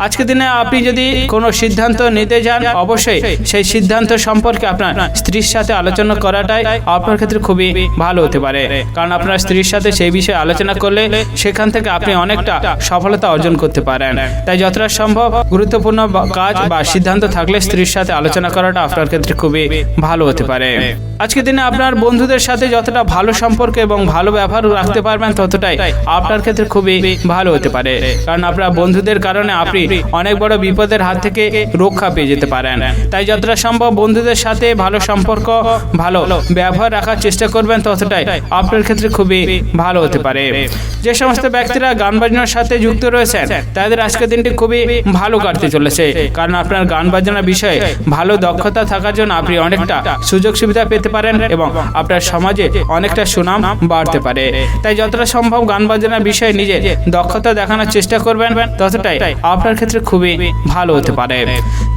আজকের দিনে আপনি যদি কোনো সিদ্ধান্ত নিতে যান, অবশ্যই সেই সিদ্ধান্ত সম্পর্কে আপনার স্ত্রীর সাথে আলোচনা করাটাই আপনার ক্ষেত্রে খুবই ভালো হতে পারে, কারণ আপনার স্ত্রীর সাথে সেই বিষয়ে আলোচনা করলে সেখান থেকে আপনি অনেকটা সফলতা অর্জন করতে পারেন। তাই যতটা সম্ভব গুরুত্বপূর্ণ কাজ বা সিদ্ধান্ত থাকলে স্ত্রীর সাথে আলোচনা করাটা আপনার ক্ষেত্রে খুবই ভালো হতে পারে। আজকের দিনে আপনার বন্ধুদের সাথে যতটা ভালো সম্পর্ক এবং ভালো ব্যবহার রাখতে পারবেন, ততটাই আপনার ক্ষেত্রে খুবই ভালো হতে পারে, কারণ আপনার বন্ধুদের কারণে আপনি অনেক বড় বিপদের হাত থেকে রক্ষা পেয়ে যেতে পারেন। তাই যতটা সম্ভব বন্ধুদের সাথে ভালো সম্পর্ক, ভালো ব্যবহার রাখার চেষ্টা করবেন, ততটাই আপনার ক্ষেত্রে খুবই ভালো হতে পারে। যে সমস্ত ব্যক্তিরা গান বাজনার সাথে যুক্ত রয়েছেন তাদের আজকের দিনটি খুবই ভালো কাটতে চলেছে, কারণ আপনার গান বাজনার বিষয়ে ভালো দক্ষতা থাকার জন্য আপনি অনেকটা সুযোগ সুবিধা পেতে পারেন এবং আপনার সমাজে অনেকটা সুনাম বাড়তে পারে। তাই যতটা সম্ভব গান বাজনার বিষয়ে নিজের দক্ষতা দেখানোর চেষ্টা করবেন, ততটাই আপনার ক্ষেত্রে খুবই ভালো হতে পারে।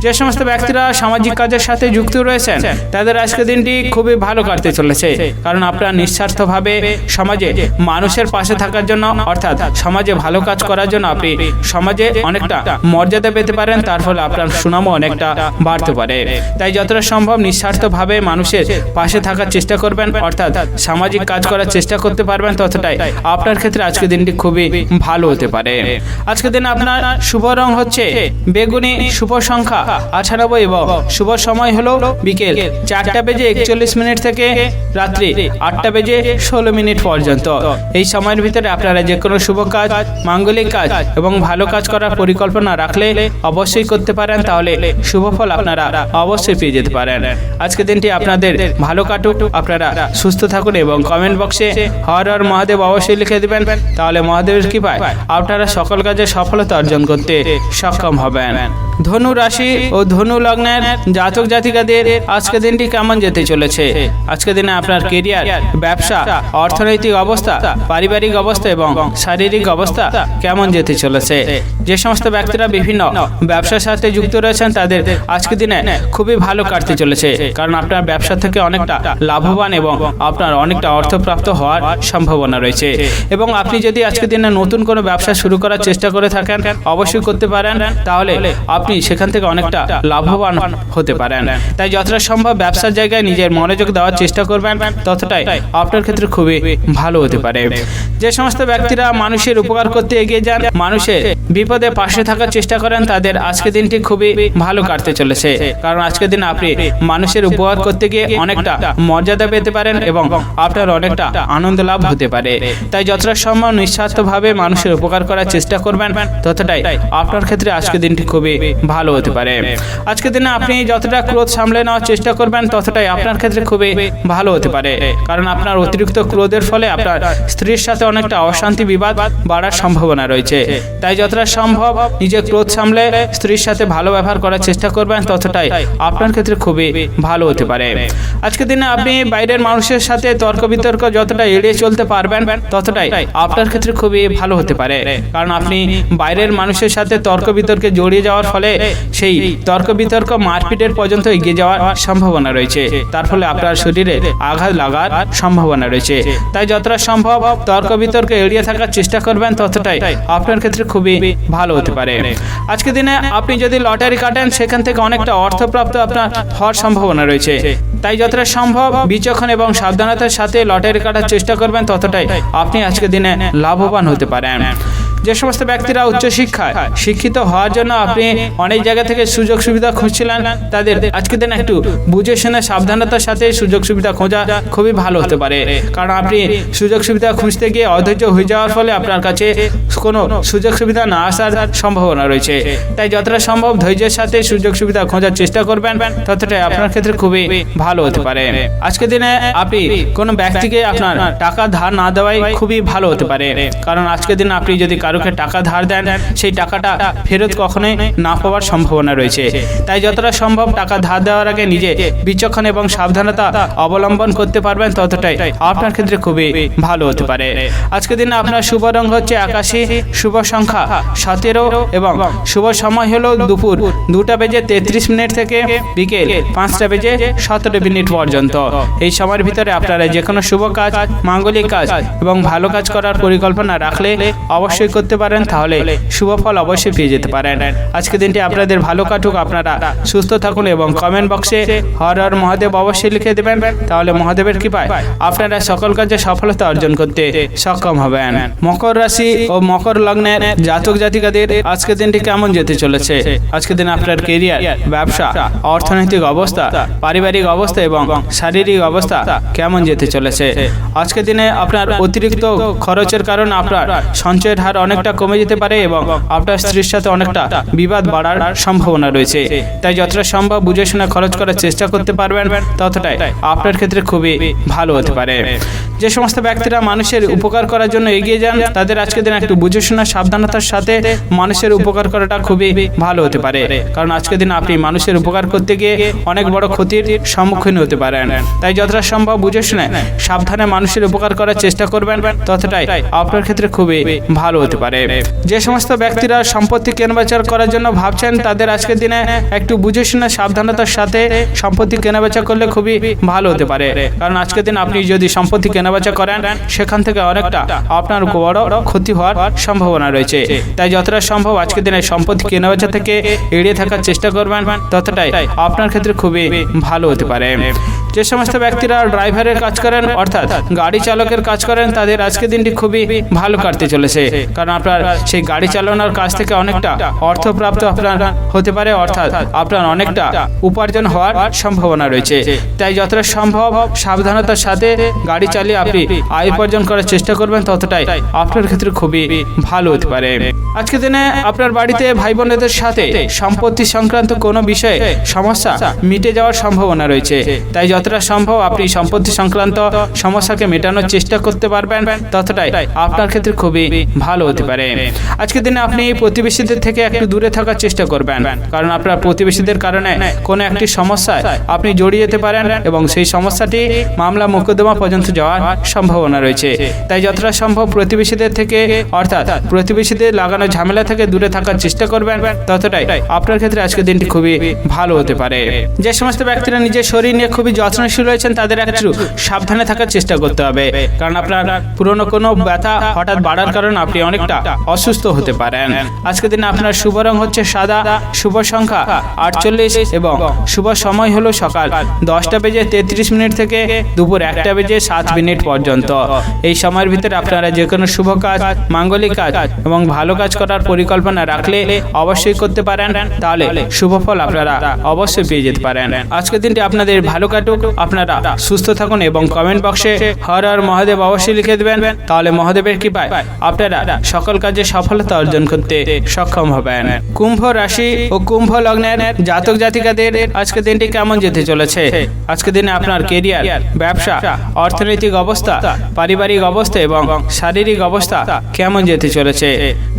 যে সমস্ত ব্যক্তিরা সামাজিক কাজের সাথে যুক্ত রয়েছেন তাদের আজকের দিনটি খুবই ভালো কাটতে চলেছে, কারণ আপনার নিঃস্বার্থভাবে সমাজে মানুষের পাশে থাকার জন্য, অর্থাৎ সমাজে ভালো কাজ করার জন্য আপনি সমাজে অনেকটা মর্যাদা পেতে পারেন, তার ফলে আপনার সুনামও অনেকটা বাড়তে পারে। তাই যতটা সম্ভব নিঃস্বার্থভাবে মানুষের পাশে থাকার চেষ্টা করবেন, অর্থাৎ সামাজিক কাজ করার চেষ্টা করতে পারবেন, ততটাই আপনার ক্ষেত্রে আজকের দিনটি খুবই ভালো হতে পারে। আজকের দিন আপনার শুভ রং হচ্ছে বেগুনি, শুভ সংখ্যা 98 এবং শুভ সময় হলো বিকেল 4টা বেজে 41 মিনিট থেকে রাত্রি 8টা বেজে 16 মিনিট পর্যন্ত। এই সময়ের ভিতরে আপনারা যে কোনো শুভ কাজ, মাঙ্গলিক কাজ এবং ভালো কাজ করার পরিকল্পনা রাখলে অবশ্যই করতে পারেন, তাহলে শুভ ফল আপনারা অবশ্যই পেয়ে যেতে পারেন। আজকের দিনটি আপনাদের ভালো কাটুক, আপনারা সুস্থ থাকুন এবং কমেন্ট বক্সে হর হর মহাদেব অবশ্যই লিখে দিবেন, তাহলে মহাদেবের কৃপায় আপনারা সকল কাজে সফলতা অর্জন করতে সক্ষম হবেন। ধনু রাশি ও ধনু লগ্নের জাতক জাতিকাদের আজকের দিনটি কেমন যেতে চলেছে? আজকের দিনে আপনার কেরিয়ার, ব্যবসা, অর্থনৈতিক অবস্থা, পারিবারিক অবস্থা এবং শারীরিক অবস্থা কেমন যেতে চলেছে? যে সমস্ত ব্যক্তিরা বিভিন্ন ব্যবসার সাথে যুক্ত রয়েছেন তাদের আজকের দিনে খুবই ভালো কাটতে চলেছে, কারণ আপনার ব্যবসা থেকে অনেকটা লাভবান এবং আপনার অনেকটা অর্থপ্রাপ্ত হওয়ার সম্ভাবনা রয়েছে। এবং আপনি যদি আজকের দিনে নতুন কোনো ব্যবসা শুরু করার চেষ্টা করে থাকেন, অবশ্যই করতে পারেন, তাহলে আপনি সেখান থেকে অনেকটা লাভবান হতে পারেন। তাই যতটা সম্ভব ব্যবসার জায়গায় নিজের মনোযোগ দেওয়ার চেষ্টা করবেন, ততটাই আপনার ক্ষেত্রে খুবই ভালো হতে পারে। যে সমস্ত ব্যক্তিরা মানুষের উপকার করতে এগিয়ে যান, মানুষের বিপদে পাশে থাকার চেষ্টা করেন, তাদের আজকের দিনটি খুবই ভালো কাটতে চলেছে, কারণ আজকের দিন আপনি মানুষের উপকার করতে গিয়ে অনেকটা মর্যাদা পেতে পারেন এবং আপনার অনেকটা আনন্দ লাভ হতে পারে। তাই যতটা সম্ভব নিঃস্বার্থভাবে মানুষের উপকার করার চেষ্টা করবেন, ততটাই আপনার ক্ষেত্রে আজকের দিনটি খুবই ভালো হতে পারে। আজকের দিনে আপনি যতটা ক্রোধ সামলে নেওয়ার চেষ্টা করবেন, ততটাই আপনার ক্ষেত্রে খুবই ভালো হতে পারে, কারণ আপনার অতিরিক্ত ক্রোধের ফলে আপনার স্ত্রীর সাথে অনেকটা অশান্তি বিবাদ বাড়ার সম্ভাবনা রয়েছে। তাই যতটা সম্ভব নিজের ক্রোধ সামলে স্ত্রীর সাথে ভালো ব্যবহার করার চেষ্টা করবেন, ততটাই আপনার ক্ষেত্রে খুবই ভালো হতে পারে। আজকের দিনে আপনি বাইরের মানুষের সাথে তর্ক বিতর্ক যতটা এড়িয়ে চলতে পারবেন, ততটাই আপনার ক্ষেত্রে খুবই ভালো হতে পারে, কারণ আপনি বাইরের মানুষের সাথে তর্ক বিতর্কে জড়িয়ে যাওয়ার ফলে ফলে সেই তর্ক বিতর্ক মারপিটের পর্যন্ত এগিয়ে যাওয়ার সম্ভাবনা রয়েছে। তার ফলে আপনার শরীরে আঘাত লাগার সম্ভাবনা রয়েছে। তাই যতটা সম্ভব তর্ক বিতর্ক এড়িয়ে থাকার চেষ্টা করবেন, ততটাই আপনার ক্ষেত্রে খুবই ভালো হতে পারে। আজকে দিনে আপনি যদি লটারি কাটেন, সেখান থেকে অনেকটা অর্থপ্রাপ্ত আপনার হওয়ার সম্ভাবনা রয়েছে। তাই যতটা সম্ভব বিচক্ষণ এবং সাবধানতার সাথে লটারি কাটার চেষ্টা করবেন, ততটাই আপনি আজকে দিনে লাভবান হতে পারেন। যে সমস্ত ব্যক্তিরা উচ্চশিক্ষায় শিক্ষিত হওয়ার জন্য আপনি অনেক জায়গা থেকে সুযোগ সুবিধা খুঁজছিলেন, তাদের আজকে দিন একটু বুঝে শুনে সাবধানতার সাথে সুযোগ সুবিধা খোঁজা খুবই ভালো হতে পারে। কারণ আপনি সুযোগ সুবিধা খুঁজতে গিয়ে অধৈর্য হয়ে যাওয়ার ফলে আপনার কাছে কোনো সুযোগ সুবিধা না আসার সম্ভাবনা রয়েছে। তাই যতটা সম্ভব ধৈর্যের সাথে সুযোগ সুবিধা খোঁজার চেষ্টা করবেন, ততটাই আপনার ক্ষেত্রে খুবই ভালো হতে পারে। আজকে দিনে আপনি কোনো ব্যক্তিকে আপনার টাকা ধার না দেওয়াই খুবই ভালো হতে পারে। কারণ আজকে দিন আপনি যদি কারোকে টাকা ধার দেন, সেই টাকাটা ফেরত কখনোই না পাওয়ার সম্ভাবনা রয়েছে। তাই যতটা সম্ভব টাকা ধার দেওয়ার আগে নিজে বিচক্ষণ এবং সাবধানতা অবলম্বন করতে পারবেন, ততটাই আপনার ক্ষেত্রে খুবই ভালো হতে পারে। আজকে দিনে আপনার শুভ রং হচ্ছে আকাশী, শুভ সংখ্যা 17 এবং শুভ সময় হলো দুপুর 2:33 থেকে বিকেল 5:17 পর্যন্ত। এই সময়ের ভিতরে আপনারা যে কোনো শুভ কাজ, মাঙ্গলিক কাজ এবং ভালো কাজ করার পরিকল্পনা রাখলে অবশ্যই করতে পারেন, তাহলে শুভ ফল অবশ্যই পেয়ে যেতে পারেন। আজকে দিনটি আপনাদের ভালো কাটুক, আপনারা সুস্থ থাকুন এবং কমেন্ট বক্সে হর হর মহাদেব অবশ্যই লিখে দেবেন। তাহলে মহাদেবের কৃপায় আপনারা সকল কাজে সফলতা অর্জন করতে সক্ষম হবেন। মকর রাশি ও মকর লগ্নের জাতক জাতিকাদের আজকে দিনটি কেমন যেতে চলেছে? আজকে দিন আপনার কেরিয়ার, ব্যবসা, অর্থনৈতিক অবস্থা, পারিবারিক অবস্থা এবং শারীরিক অবস্থা কেমন যেতে চলেছে? আজকে দিনে আপনার অতিরিক্ত খরচের কারণে আপনার সঞ্চয়ের হার অনেকটা কমে যেতে পারে এবং আপনার স্ত্রীর সাথে অনেকটা বিবাদ বাড়ার সম্ভাবনা রয়েছে। তাই যতটা সম্ভব বুঝে শুনে খরচ করার চেষ্টা করতে পারবেন, ততটাই আপনার ক্ষেত্রে খুবই ভালো হতে পারে। যে সমস্ত ব্যক্তিরা মানুষের উপকার করার জন্য এগিয়ে যান, তাদের আজকে দিন একটু বুঝে শোনা সাবধানতার সাথে মানুষের উপকার করাটা খুবই ভালো হতে পারে। কারণ আজকে দিন আপনি মানুষের উপকার করতে গিয়ে অনেক বড় ক্ষতির সম্মুখীন হতে পারেন। তাই যতটা সম্ভব বুঝে শুনে সাবধানে মানুষের উপকার করার চেষ্টা করবেন, ততটাই আপনার ক্ষেত্রে খুবই ভালো হতে পারে। যে সমস্ত ব্যক্তিরা সম্পত্তি কেনাবেচা করার জন্য ভাবছেন, তাদের আজকের দিনে একটু বুঝে শুনে সাবধানতার সাথে সম্পত্তি কেনাবেচা করলে খুবই ভালো হতে পারে। কারণ আজকের দিন আপনি যদি সম্পত্তি কেনাবেচা করেন, সেখান থেকে অনেকটা আপনার বড় ক্ষতি হওয়ার সম্ভাবনা রয়েছে। তাই যতটা সম্ভব আজকের দিনে সম্পত্তি কেনাবেচা থেকে এড়িয়ে থাকার চেষ্টা করবেন, ততটাই আপনার ক্ষেত্রে খুবই ভালো হতে পারে। যে সমস্ত ব্যক্তিরা ড্রাইভারের কাজ করেন, অর্থাৎ গাড়ি চালকের কাজ করেন, তাদের আজকের দিনটি খুবই ভালো কাটতে চলেছে। কারণ আপনার সেই গাড়ি চালানোর কাজ থেকে অনেকটা অর্থপ্রাপ্ত আপনার হতে পারে, অর্থাৎ আপনার অনেকটা উপার্জন হওয়ার সম্ভাবনা রয়েছে। তাই যতটা সম্ভব সাবধানতার সাথে গাড়ি চালিয়ে আপনি আয় উপার্জন করার চেষ্টা করবেন, ততটাই আপনার ক্ষেত্রে খুবই ভালো হতে পারে। আজকের দিনে আপনার বাড়িতে ভাই বোনেদের সাথে সম্পত্তি সংক্রান্ত কোনো বিষয়ে সমস্যা মিটে যাওয়ার সম্ভাবনা রয়েছে। তাই যতটা সম্ভব আপনি সম্পত্তি সংক্রান্ত সমস্যাকে মেটানোর চেষ্টা করতে পারবেন, ততটাই আপনার ক্ষেত্রে খুবই ভালো হতে পারে। আজকের দিনে আপনি প্রতিবেশীদের থেকে একটু দূরে থাকার চেষ্টা করবেন, কারণ আপনার প্রতিবেশীদের কারণে কোনো একটি সমস্যায় আপনি জড়িয়ে যেতে পারেন এবং সেই সমস্যাটি মামলা মোকদ্দমা পর্যন্ত যাওয়ার সম্ভাবনা রয়েছে। তাই যতটা সম্ভব প্রতিবেশীদের থেকে, অর্থাৎ প্রতিবেশীদের লাগানো ঝামেলা থেকে দূরে থাকার চেষ্টা করবেন, ততটাই আপনার ক্ষেত্রে আজকের দিনটি খুবই ভালো হতে পারে। যে সমস্ত ব্যক্তিরা নিজের শরীর নিয়ে খুবই যত্নশীল রয়েছেন, তাদের একটু সাবধানে থাকার চেষ্টা করতে হবে। কারণ আপনার পুরনো কোনো ব্যথা হঠাৎ বাড়ার কারণে আপনি অনেকটা অসুস্থ হতে পারেন। আজকের দিনে আপনার শুভ রং হচ্ছে সাদা, শুভ সংখ্যা 48 এবং শুভ সময় হলো সকাল 10:33 থেকে দুপুর 1:07 পর্যন্ত। এই সময়ের ভিতরে আপনারা যে কোনো শুভ কাজ, মাঙ্গলিক কাজ এবং ভালো কাজ করার পরিকল্পনা রাখলে অবশ্যই করতে পারেন, তাহলে শুভ ফল আপনারা অবশ্যই পেয়ে যেতে পারেন। আজকের দিনটি আপনাদের ভালো কাটুক, আপনারা সুস্থ থাকুন এবং কমেন্ট বক্সে হর হর মহাদেব অবশ্যই লিখে দেবেন। তাহলে মহাদেবের কৃপায় আপনারা সকল কাজে সফলতা অর্জন করতে সক্ষম হবেন। কুম্ভ রাশি ও কুম্ভ লগ্নের জাতক জাতিকাদের আজকের দিনটি কেমন যেতে চলেছে? আজকের দিনে আপনার কেরিয়ার, ব্যবসা, অর্থনৈতিক অবস্থা, পারিবারিক অবস্থা এবং শারীরিক অবস্থা কেমন যেতে চলেছে?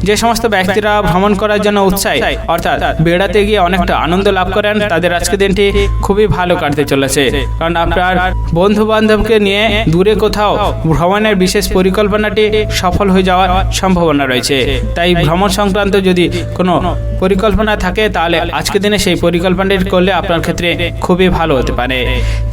যে সমস্ত ব্যক্তিরা ভ্রমণ করার জন্য উৎসাহী, অর্থাৎ বেড়াতে গিয়ে অনেকটা আনন্দ লাভ করেন, তাদের আজকের দিনটি খুবই ভালো কাটতে চলেছে। কারণ আপনার বন্ধু বান্ধবকে নিয়ে দূরে কোথাও ভ্রমণের বিশেষ পরিকল্পনাটি সফল হয়ে যাওয়ার সম্ভাবনা রয়েছে। তাই ভ্রমণ সংক্রান্ত যদি কোনো পরিকল্পনা থাকে তাহলে আজকের দিনে সেই পরিকল্পনাটি করলে আপনার ক্ষেত্রে খুবই ভালো হতে পারে।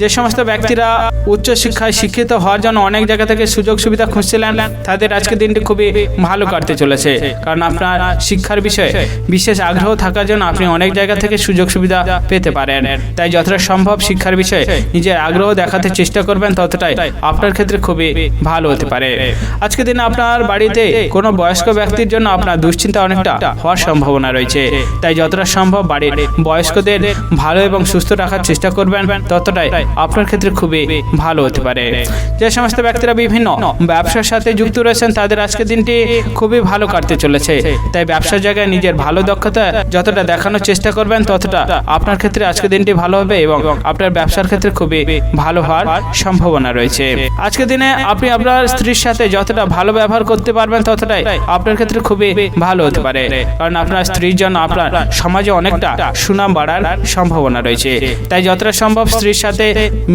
যে সমস্ত ব্যক্তিরা উচ্চশিক্ষায় শিক্ষিত হওয়ার জন্য অনেক জায়গা থেকে সুযোগ সুবিধা খুঁজছিলেন তাদের আজকের দিনটি খুবই ভালো কাটতে চলেছে। কারণ আপনার শিক্ষার বিষয়ে বিশেষ আগ্রহ থাকার জন্য আপনি অনেক জায়গা থেকে সুযোগ সুবিধা পেতে পারেন। তাই যতটা সম্ভব শিক্ষার বিষয়ে নিজের আগ্রহ দেখাতে চেষ্টা করবেন, ততটাই আপনার ক্ষেত্রে খুবই ভালো হতে পারে। আজকের দিনে আপনার বাড়িতে কোনো বয়স্ক ব্যক্তির জন্য আপনার দুশ্চিন্তা অনেকটা হওয়ার সম্ভাবনা রয়েছে। তাই যতটা সম্ভব বাড়ির বয়স্কদের ভালো এবং সুস্থ রাখার চেষ্টা করবেন, ততটাই আপনার ক্ষেত্রে খুবই ভালো হতে পারে। যে সমস্ত ব্যক্তিরা বিভিন্ন ব্যবসার সাথে যুক্ত রয়েছেন তাদের আজকের দিনটি খুবই ভালো কাটতে চলেছে। তাই ব্যবসার জায়গায় নিজের ভালো দক্ষতা যতটা দেখানোর চেষ্টা করবেন, ততটা আপনার ক্ষেত্রে আজকের দিনটি ভালো হবে এবং আপনার ব্যবসার ক্ষেত্রে খুবই ভালো হওয়ার সম্ভাবনা রয়েছে। আজকের দিনে আপনি আপনার স্ত্রীর সাথে যতটা ভালো ব্যবহার করতে পারবেন, ততটাই আপনার ক্ষেত্রে খুবই ভালো হতে পারে। কারণ আপনার স্ত্রীর জন্য আপনার সমাজে অনেকটা সুনাম বাড়ার সম্ভাবনা রয়েছে। তাই যতটা সম্ভব স্ত্রীর সাথে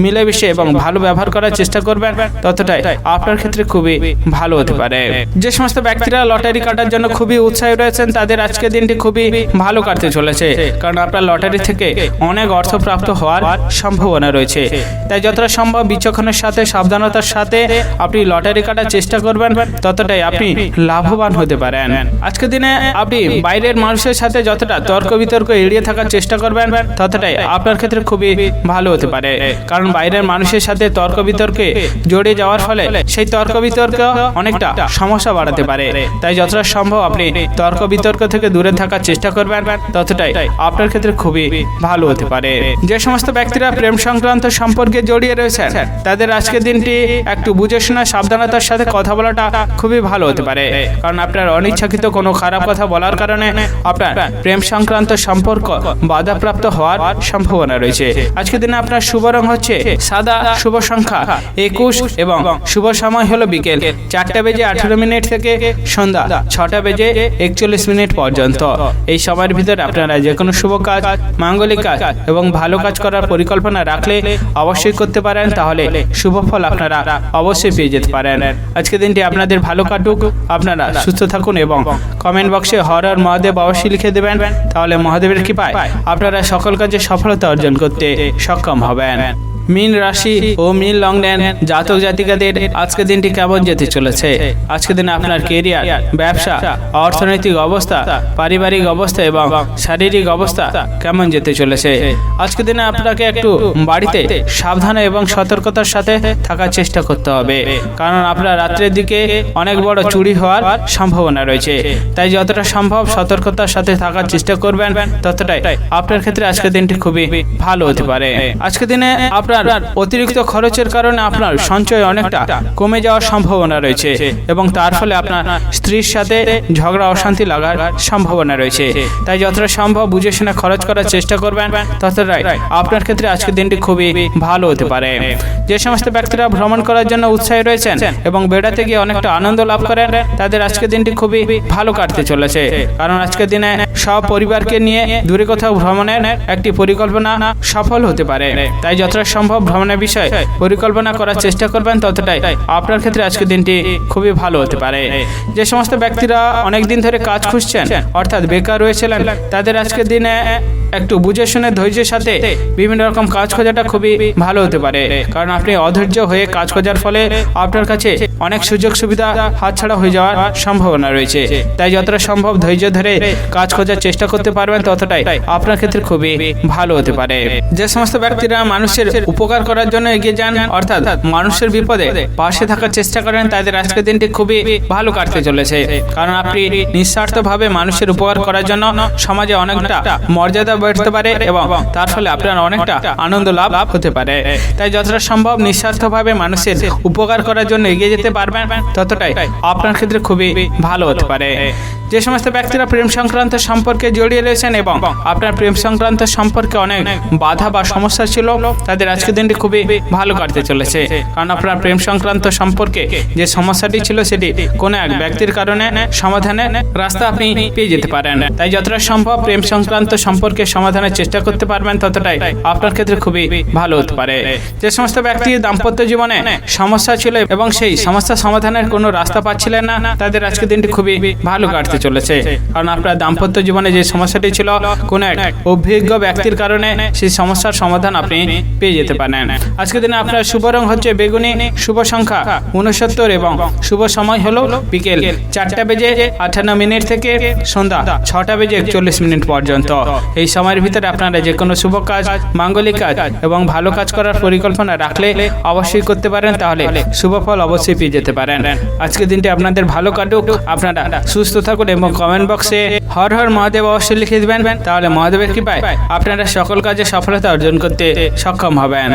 মিলেমিশে এবং ভালো ব্যবহার করার চেষ্টা করবেন, ততটাই আপনার ক্ষেত্রে খুবই ভালো হতে পারে। যে সমস্ত ব্যক্তিরা লটারি কাটার জন্য খুবই উৎসাহী রয়েছেন তাদের আজকের দিনটি খুবই ভালো কাটতে চলেছে। কারণ আপনার লটারি থেকে অনেক অর্থ প্রাপ্ত হওয়ার সম্ভাবনা রয়েছে। তাই যতটা সম্ভব বিচক্ষণের সাথে সাবধানতার সাথে আপনি লটারি কাটার চেষ্টা করবেন, ততটাই আপনি লাভবান হতে পারেন। আজকের দিনে আপনি বাইরের মানুষের সাথে যতটা তর্ক বিতর্ক এড়িয়ে থাকার চেষ্টা করবেন, ততটাই আপনার ক্ষেত্রে খুবই ভালো হতে পারে। কারণ বাইরের মানুষের সাথে তর্ক বিতর্কে জড়িয়ে যাওয়ার ফলে সেই তর্ক বিতর্ক অনেকটা সমস্যা বাড়াতে পারে। তাই যতটা সম্ভব আপনি তর্ক বিতর্ক থেকে দূরে থাকার চেষ্টা করবেন, ততটাই আপনার ক্ষেত্রে খুবই ভালো হতে পারে। যে সমস্ত ব্যক্তিরা প্রেম সংক্রান্ত সম্পর্কে জড়িয়ে রয়েছেন তাদের আজকের দিনটি একটু বুঝে শোনা সাবধানতার সাথে কথা বলাটা খুবই ভালো হতে পারে। কারণ আপনার অনিচ্ছাকৃত কোনো খারাপ কথা বলার কারণে আপনার প্রেম সংক্রান্ত সম্পর্ক বাধাপ্রাপ্ত হওয়ার সম্ভাবনা রয়েছে। আজকের দিনে আপনার শুভ রং হচ্ছে সাদা, শুভ সংখ্যা 21 এবং শুভ সময় হলো বিকেল 4:18 থেকে সন্ধ্যা 6:41 পর্যন্ত। এই সময়ের ভিতরে আপনারা যে কোনো শুভ কাজ, মাঙ্গলিক কাজ এবং ভালো কাজ করার পরিকল্পনা রাখলে অবশ্যই করতে পারেন, তাহলে শুভ ফল আপনারা অবশ্যই পেয়ে যেতে পারেন। আজকের দিনটি আপনাদের ভালো কাটুক, আপনারা সুস্থ থাকুন এবং কমেন্ট বক্সে হর হর মহাদেব অবশ্যই লিখে দেবেন। তাহলে মহাদেবের কৃপায় আপনারা সকল কাজে সফলতা অর্জন করতে সক্ষম হবেন। মীন রাশি ও মীন লগ্নের জাতক জাতিকাদের আজকের দিনটি কেমন যেতে চলেছে? আজকের দিনে আপনার কেরিয়ার, ব্যবসা, অর্থনৈতিক অবস্থা, পারিবারিক অবস্থা এবং শারীরিক অবস্থা কেমন যেতে চলেছে? আজকের দিনে আপনাকে একটু বাড়িতে সাবধান এবং সতর্কতার সাথে থাকার চেষ্টা করতে হবে। কারণ আপনার রাত্রের দিকে অনেক বড় চুরি হওয়ার সম্ভাবনা রয়েছে। তাই যতটা সম্ভব সতর্কতার সাথে থাকার চেষ্টা করবেন, ততটাই আপনার ক্ষেত্রে আজকের দিনটি খুবই ভালো হতে পারে। আজকের দিনে আপনার অতিরিক্ত খরচের কারণে আপনার সঞ্চয় অনেকটা কমে যাওয়ার সম্ভাবনা রয়েছে এবং তার ফলে আপনার স্ত্রীর সাথে ঝগড়া অশান্তি লাগার সম্ভাবনা রয়েছে। তাই যতটা সম্ভব বুঝে শুনে খরচ করার চেষ্টা করবেন, ততটাই আপনার ক্ষেত্রে আজকের দিনটি খুবই ভালো হতে পারে। যে সমস্ত ব্যক্তিরা ভ্রমণ করার জন্য উৎসাহী রয়েছেন এবং বেড়াতে গিয়ে অনেকটা আনন্দ লাভ করেন, তাদের আজকের দিনটি খুবই ভালো কাটতে চলেছে। কারণ আজকের দিনে সব পরিবারকে নিয়ে দূরে কোথাও ভ্রমণের একটি পরিকল্পনা সফল হতে পারে। তাই যতটা সম্ভব ভ্রমণের বিষয়ে পরিকল্পনা করার চেষ্টা করবেন, ততটাই আপনার ক্ষেত্রে আজকের দিনটি খুবই ভালো হতে পারে। যে সমস্ত ব্যক্তিরা অনেক দিন ধরে কাজ খুঁজছেন অর্থাৎ বেকার রয়েছিলেন, তাদের আজকের দিনে একটু বুঝে শুনে ধৈর্যের সাথে বিভিন্ন রকম কাজ খোঁজাটা খুবই ভালো হতে পারে। কারণ আপনি অধৈর্য হয়ে কাজ খোঁজার ফলে আপনার কাছে অনেক সুযোগ সুবিধা হাতছাড়া হয়ে যাওয়ার সম্ভাবনা রয়েছে। তাই যতটা সম্ভব ধৈর্য ধরে কাজ খোঁজার চেষ্টা করতে পারবেন, ততটাই আপনার ক্ষেত্রে খুবই ভালো হতে পারে। যে সমস্ত ব্যক্তিরা মানুষের উপকার করার জন্য এগিয়ে যান অর্থাৎ মানুষের বিপদে পাশে থাকার চেষ্টা করেন, তাদের আজকের দিনটি খুবই ভালো কাটতে চলেছে। কারণ আপনি নিঃস্বার্থভাবে মানুষের উপকার করার জন্য সমাজে অনেকটা মর্যাদা বাড়তে পারে এবং তার ফলে আপনার অনেকটা আনন্দ লাভ হতে পারে। তাই যতটা সম্ভব নিঃস্বার্থভাবে মানুষের উপকার করার জন্য এগিয়ে যেতে পারবেন, ততটাই আপনার ক্ষেত্রে খুবই ভালো হতে পারে। যে সমস্ত ব্যক্তিরা প্রেম সংক্রান্ত সম্পর্কে জড়িয়ে রয়েছেন এবং আপনার প্রেম সংক্রান্ত সম্পর্কে অনেক বাধা বা সমস্যা ছিল, তাদের আজকের দিনটি খুবই ভালো কাটতে চলেছে। কারণ আপনার প্রেম সংক্রান্ত সম্পর্কে যে সমস্যাটি ছিল সেটি কোনো এক ব্যক্তির কারণে সমাধানের রাস্তা আপনি পেয়ে যেতে পারেন। তাই যতটা সম্ভব প্রেম সংক্রান্ত সম্পর্কে সমাধানের চেষ্টা করতে পারবেন ততটাই আপনার ক্ষেত্রে খুবই ভালো হতে পারে। যে সমস্ত ব্যক্তি দাম্পত্য জীবনে সমস্যা ছিল এবং সেই সমস্যা সমাধানের কোনো রাস্তা পাচ্ছিলেন না, তাদের আজকে দিনটি খুবই ভালো কাটতে চলেছে। কারণ আপনার দাম্পত্য জীবনে যে সমস্যাটি ছিল, কোনো এক অভিজ্ঞ ব্যক্তির কারণে সেই সমস্যার সমাধান আপনি পেয়ে যেতে পারেন। আজকে দিনে আপনার শুভ রং হচ্ছে বেগুনি, শুভ সংখ্যা 69 এবং শুভ সময় হলো বিকেল 4:58 থেকে সন্ধ্যা 6:41 পর্যন্ত। এই সময়ের ভিতরে আপনারা যে কোনো শুভ কাজ, মাঙ্গলিক কাজ এবং ভালো কাজ করার পরিকল্পনা রাখলে অবশ্যই করতে পারেন, তাহলে শুভ ফল অবশ্যই পেয়ে যেতে পারেন। আজকে দিনটি আপনাদের ভালো কাটুক, আপনারা সুস্থ থাকুন এবং কমেন্ট বক্সে হর হর মহাদেব অবশ্যই লিখে দিবেন, তাহলে মহাদেবের কৃপায় আপনারা সকল কাজে সফলতা অর্জন করতে সক্ষম হবেন।